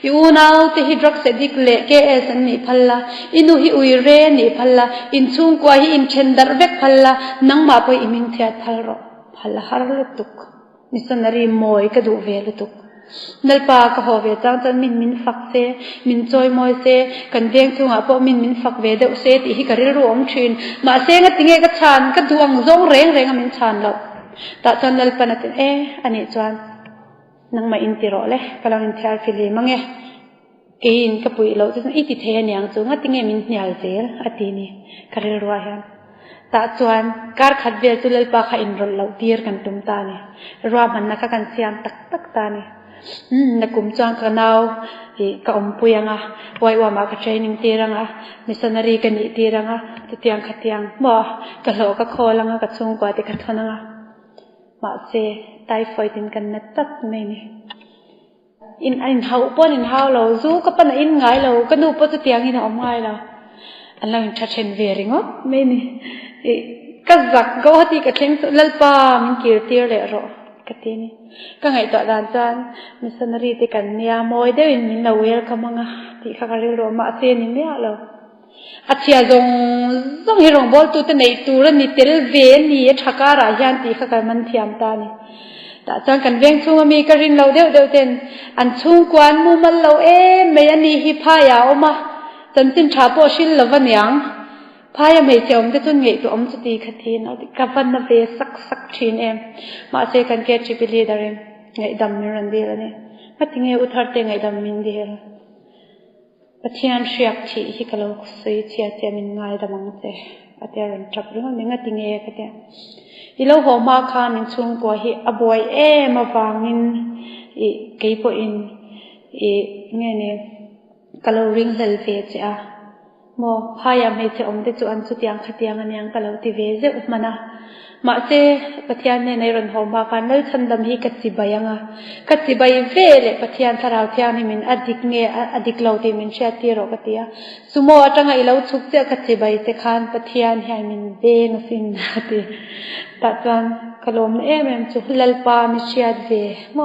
ยูนาวเตฮิดรักเสดิกเล่เกเอสันนี่พัลละอินูฮิอุยเรนี่พัลละอินซุงกว่าฮิอินเชนดาร์เวกพัลละนังมาปอยอิมิงเทียพัลรอพัลละฮาร์ลุตุกมิสนารีมอยกระดูเวลุตุกนัลปากะฮอเวจังจันมินฟักเซมินจอยมอยเซกันเวียงจุงอ่ะพอมินฟักเวเดอเซติฮิกะริรวมชินมาเซงะติงเอกะชานกะดวงซงเรงมินชานเราตาจันนัลปะนะติอันนี้จวนนังมาอินติรอเลยกำลังอินทิอาร์ฟิลีมังเงกินกะปุยเราจะอิติเทนยังจุงะติงเอมินเนียลเซลอะตินี่กะริรัวฮันตาจวนการขัดเวจุลปาขะอินรอเราตีร์กันตุมตานี่รัวมันนักกันเสียงตักตานี่นักกุมจางกันเอาก็อมปุยังไว้ว่ามาก็ใช้นิ่งตีรังมิสนารีกันนี่ตีรังติเตียงขัดเตียงบ่ก็โลก็โคลังก็ชงกว่าติขัดทนังมาเซไตฟอยตินกันนัดตัดไม่นี่อินเฮาป้อนอินเฮาเราสู้ก็ปนอินไงเราก็ดูป้อนติเตียงอินอมไงเราอันเราอินชัดเจนเวริงไม่นี่ก็จักก็ว่าที่กระเทงลัลปามันเกี่ยวตีเลยรอกตินี่ก็ไงตัวด่านจันมิสนารีติกันเนี่ยมอยเดวินมินเราเวลกัมังที่ข้าก็เรียกว่ามาเซนิเนี่ยเราอาเชียจงให้รองบอลตัวในตัวนี่เตลเวนี่ชักการะยันที่ข้าก็มันเทียมตานี่แต่จังกันเวียงช่วงมีกระรินเราเดียวเต็นอันช่วงกวนมูมันเราไม่อันนี้ฮิพายาออกมาจันจินชาโปชินเราวันยัง พายไม่เจอมจะจนเงยตัวจะตีขัดทีนเอากับวันนั้นเวสักทีนเองมาเจอกันแก่จิบิลีดาริมเงยดำมิรันดีแล้วเนี่ยมาถึงเงยอุทธรณ์เงยดำมินดีแล้วปะเทียนเชียกที่ฮิกาโลกสุยเทียเทียมินง่ายดำมังเจปะเทียนจับเรื่องนี้งั้นถึงเงยกันเนี่ยอีโลหัวมาคามินชุงตัวฮิอบวยมาวางินอีเกี่ยวกับอีเงี้ยเนี่ยกาโลริงเลลเวจอ่ะโมพายามให้เจ้าอมได้จุอันสุดยังขัดยังอันยังกาโลติเวจอุปมานะมาเจปะเทียนเนี่ยในรันหัวมากันนั่นฉันดำฮิกัดสิบยังอ่ะกัดสิบยังเวลปะเทียนทาราวเทียนนี่มินอดีตเงี้ยอดีตเราที่มินเชียตีรอกติยาสมมติจังไงเราชุกเจ้ากัดสิบยังเจ้าขันปะเทียนให้มินเบนสินนาทีตัดวันกลมเอ็มจุลลปามิเชียดเวม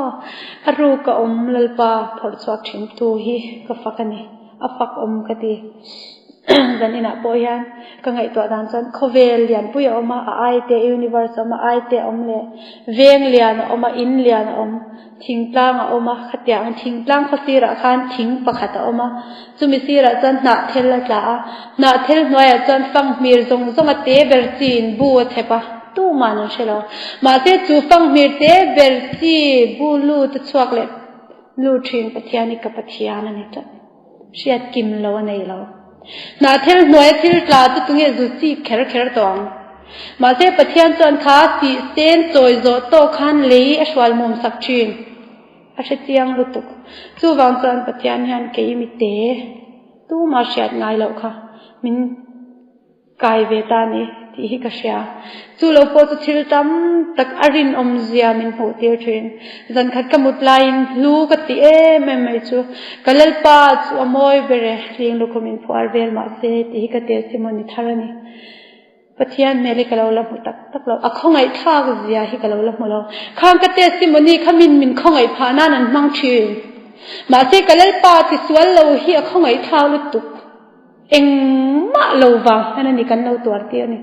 อรูกอมลลปาพอดสวักชิมตูฮีก็ฟักกันนี่อฟักอมกันดีดันอินะปอยันก็ไงตัวดันจันโคเวลเลียนปุยออกมาไอเตยูนิเวอร์สออกมาไอเตอมเล่เวงเลียนออกมาอินเลียนออกทิ้งปลางออกมาขัดยังทิ้งปลางเขาสีระคันทิ้งปะขัดออกมาจุมิสีระจันนาเทลละจ้านาเทลน้อยจันฟังมีร์จงเตเบอร์จีนบัวเทปะตู้มานุเชลล์มาเตจูฟังมีร์เตเบอร์จีบูลูตชวกเล็ลูทินปะเทียนิกับปะเทียนันนี่จ้ะเชียดกิมโลในเรานาเทลน้อยที่ตลาดตุ้งเอจุจีเคร์ตองมาเตปะเทียนจันท้าสีเซนโจยโจโตขันเลยอชวลมุมสักชินอาเชตียงลุตุกจูวังจันปะเทียนยันเกยมิเตตู้มาเชียดง่ายแล้วค่ะมินกายเวตานีที่ฮิกเชียจูโลโปตุทิลตัมตักอารินอมเซียมินโหเตียร์ทรินจันขัดกมุดไลน์ลูกติไม่จูกัลลปาจูอมอยเบเรเลียงลูกมินพูอาร์เวลมาเซที่ฮิกเตียซิมอนิทารานีปะเทียนเมลิกาลาลมุตักเราอะข้องไอท่ากเซียฮิกาลาลมุเราข้างกเตียซิมอนีขมินข้องไอพานานันมังชินมาเซกัลลปาติสวลเราฮิอะข้องไอท่าลุตุกเอ็งมาโลวาอันนั้นนี่กันเราตัวเตียนี่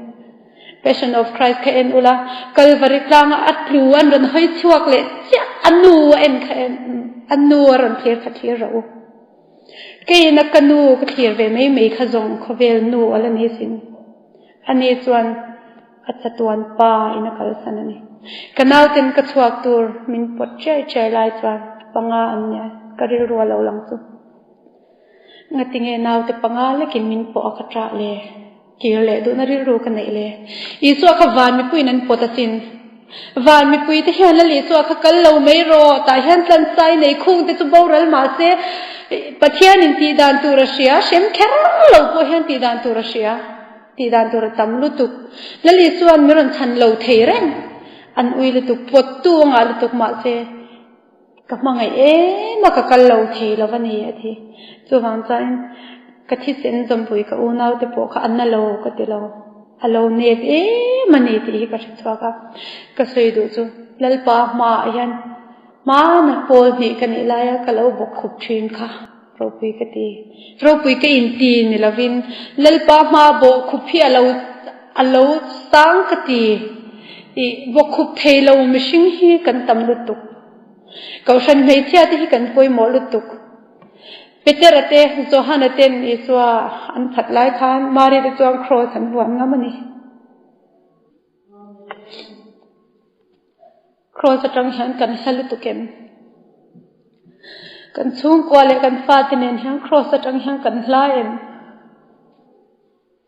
Passion of Christ แค่เอ็นอุลากัลวาริกลางอัดลูอันรันให้ชวกเลยจ้ะอันนูเอ็นแค่อันนูรันเทียร์ขัดเทียร์เราแค่นักกันนูก็เทียร์เวไม่ขจงเขาเวลนูอะไรนี่สินอันนี้ส่วนอัศตวนป่าอินักลสันนี่กันเอาเต็นกระชวกตัวมินปวดใจลายส่วนปังอาอันเนี้ยก็เรียรัวเราหลังสุดงั้นติงเงินเอาแต่ปังอาเล็กินมินปวดกระจาเลยเกี่ยวเลยดูน่าริรู้กันไหนเลยอีส่วนขวานมีปุยนั้นปวดสินวานมีปุยที่เห็นแล้วลีส่วนขกันเราไม่รอแต่เห็นสันใจในคุ้งที่จะบอกเรามาเสียปะเทียนินตีดานตุรเชียเช่นแค่เราพอเห็นตีดานตุรเชียตีดานตุรตำลุตุกแล้วลีส่วนมีรันชันเราเทเร่งอันอุยลุตุกปวดตัวงาลุตุกมาเสียกับมังไงมากับกันเราเทแล้ววันนี้ทีส่วนใจก็ที่เส้นจมปุยก็อูน่าแต่พวกอันนั่นเราก็ที่เราฮัลโหลเนตมันนี่ที่ก็ชัดว่าก็สวยดูจูแล้วป้ามายันมาเนี่ยพอดีกันนี่ลายก็เราบอกขุบชินค่ะเราปุยก็ตีเราปุยก็อินตีนี่ละวินแล้วป้ามาบอกขุบพี่เราสังกตีบอกขุบเทเราไม่ชิงฮีกันตำลุตุกก็ฉันไม่เชื่อที่กันปุยหมอลุตุกเปิดระเตะโจฮันเต็นอิสวาอันผัดไล่ขันมาเรียดจวงโครสันหวังงั้นมันนี่โครสจังหันกันฮัลลุตุเกมกันช่วงกว่าเลยกันฟาตินเองหันโครสจังหันกันไล่เอ็ม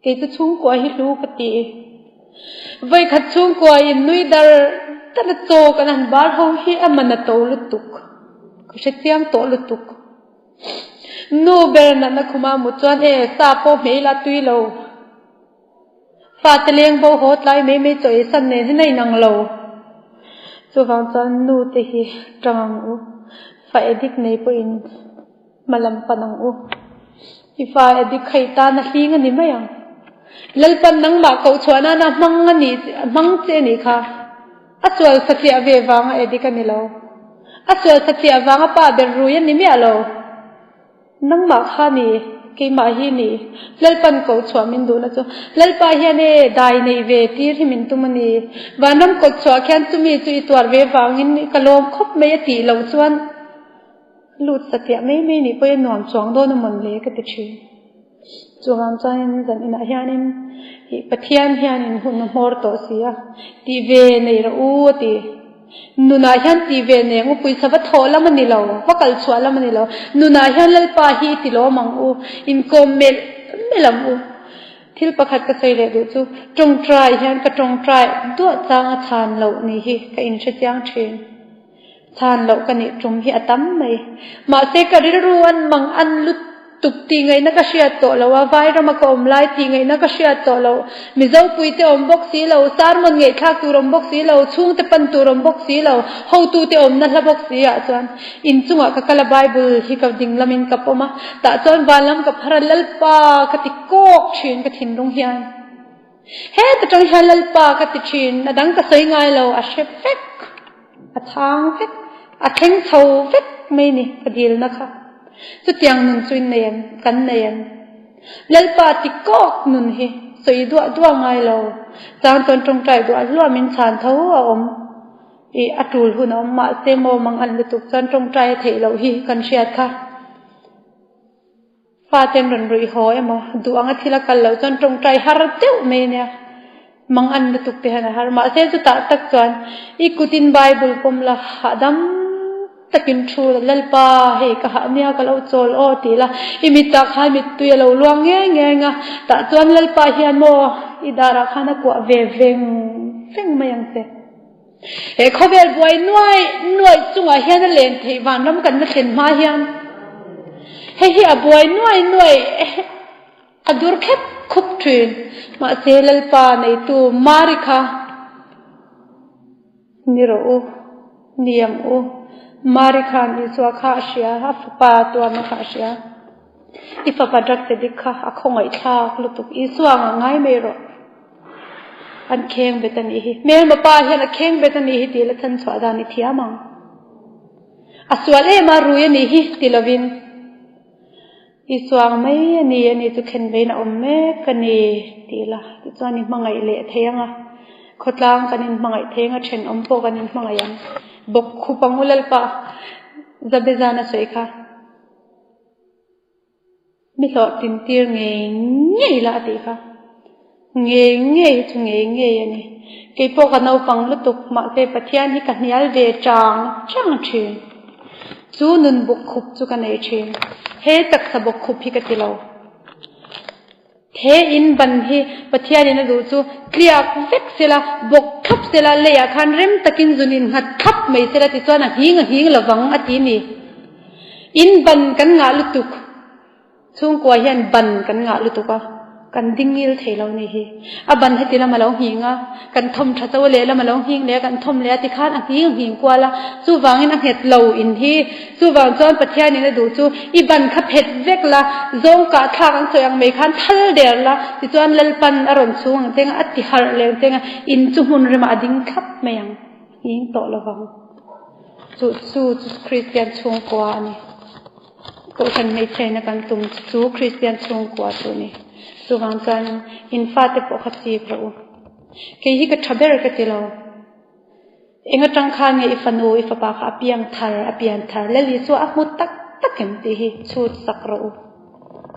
เกจะช่วงกว่าให้รู้กติไว้ขัดช่วงกว่าอินนุยดาร์แต่ละโจกันอันบาร์เขาให้อามันโตลุตุกก็เชี่ยงโตลุตุกนูเบรนันนักขมามุจวนซาโปเมลาตุยโลฟาตเลียงโบโหดไลไม่จ่อยสันเนให้ในนังโลจูฟังจันนูเตหิจังอูไฟเอดิกในปุยนมาลำปนังอูอีไฟเอดิกไข่ตาหน้าลิงอันนี้ไม่ยังลัลปันนังบากเขาชวนนะมังอันนี้มังเจนี่ค่ะอัศวรสักเสียเววังเอดิกันนี่โลอัศวรสักเสียวังป้าเบรรุยนี่ไม่เอานังมาข้านี่กี่มาฮีนี่ลัลปันเขาชวนมินดูนะจ๊ะลัลปาฮีเนี่ยได้ในเวทีที่มินตุมันนี่วันนั้นเขาชวนแค่ตุมีตุยตัวเวฟังอินกลมคบไม่ตีเราชวนลุดสักเสียไม่นี่ไปนอนสวงโดนมันเลยก็ติดชื้อ chuang chuan zan ina hianin hi pathian hianin hun mor to sia ti ve nei ra u ti nuna hian ti ve ne ngu pui sawa thola mani lo wakal chhuala mani lo nuna hian lalpa hi ti lo mang u in kom mel melam u thil pakhat ka sei le du chu tong trai hian ka tong trai do changa chan lo ni hi ka in che chang thin chan lo ka ni tum hi atam mai ma se ka ri ruan mang an lut tuk ti ngai na ka sia to lo wa vai ra ma ko om lai ti ngai na ka sia to lo mi zo pui te om bok si lo sar mon ngai thak tu rom bok si lo chung te pan tu rom bok si lo ho tu te om na la bok si a chuan in chunga ka kala bible hi ka ding lamin ka poma ta chuan walam ka pharal lal pa ka ti kok thin ka thin rong hian he ta tang halal pa ka ti thin adang ka sei ngai lo a she fek a thang fek a theng thau fek mai ni ka dil na kha chu tiang nun chuin nen kan nen lalpa ti kok nun hi soi dua ngai lo chang ton tong trai dua lo min chan tho a om e atul hun om ma se mo mang an lu tuk chan tong trai thei lo hi kan siat kha fa ten ron rui ho emo duanga thila kal lo chan tong trai har teu me nia mang an lu tuk te hana har ma se chu ta tak chuan ikutin bible pom la hadam takin thu lalpa he ka ha nia ka lo chol o ti la imita kha mit tu ya lo luang nge nga ta chuan lalpa hian mo idara khana ko ve veng mayang se he khovel boy noi chunga hian len thei wan ram kan na thlen ma hian he hi a boy noi adur khep khup thin ma se lalpa nei tu marikha niro u niam u marikhan iswa khashia hafpa to ma khashia ifa padak se dikha akhongai tha khlutuk iswa ngai mero an kheng betani hi mel ma pa hian a kheng betani hi tila than chwa da ni thiamang aswale ma ruye ni hi tilovin iswang mai ani tu khen beina omme kani tila ti chani mangai le theyanga khotlang kanin mangai thenga then ompo kanin mangayang bok khupangulal pa zabezana soikha mi lo tin tir nge la ti kha nge yani ke po ka nau pang lutuk ma te pathian hi ka hnial ve chang thin chu nun bok khup chu ka nei thin he tak sa bok khup hi ka tilo he in ban hi pathian ina du chu clear vek sela bok khap sela le ya khan rem takin zunin hat khap mai sela ti chona hing lawang ati ni in ban kan nga lutuk chung kwa hian ban kan nga lutuka kan dingil theilo ni hi a ban heti la malo hinga kan thom tha chawle la malo hing le kan thom le ati khan a hing kwala chu wangin a het lo in hi chu wang chon pathian ina du chu i ban kha phet vek la zong ka thang ang soyang mai khan thal der la ti chuan lalpan aron chung tenga ati har le tenga in chu hun rema ding khap mayang hing to lawang chu Christian chung kwa ni ko kan nei chena kan tum chu Christian chung kwa chu ni suwang chan in fate po khati pro ke hi ka thaber ka tilo enga tang kha nge ifanu ifapa kha apiang thar leli so a mut tak em ti hi chut sakro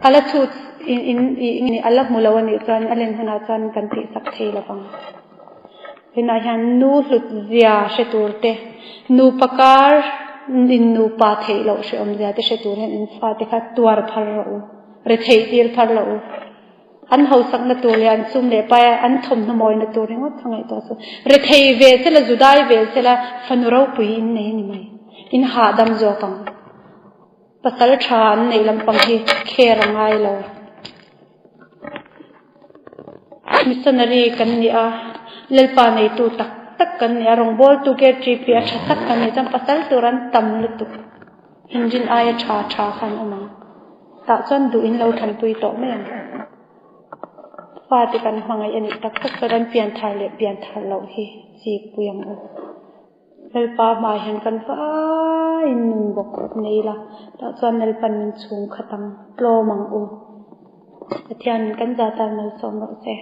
ala chut in ala mulawani chan alen hana chan kan ti sak thei lawang ina hian nu hlut zia sheturte nu pakar in nu pa thei lo she om zia te shetur hen in fate kha tuar phar ro re thei tir phar lo an ho sak na tur le an chum le pa an thom na moi na tur ngot thangai to so re thei ve sela judai ve sela fanuro pui in nei ni mai in ha dam zo pang pasal than nei lam pang hi kher ngai lo missionary kan ni a lelpa nei tu tak kan ni arong bol tu ke trip ya thatak kan ni jam pasal turan tam lu tu hinjin aya tha khan amang ta chon du in lo than pui to me fati kan mangai ani tak sadan pian thar lo hi chi puyang o helpa ma hen kan fa in nun bok nei la ta chuan nel pan chung khatang plo mang o athian kan za ta nal som lo se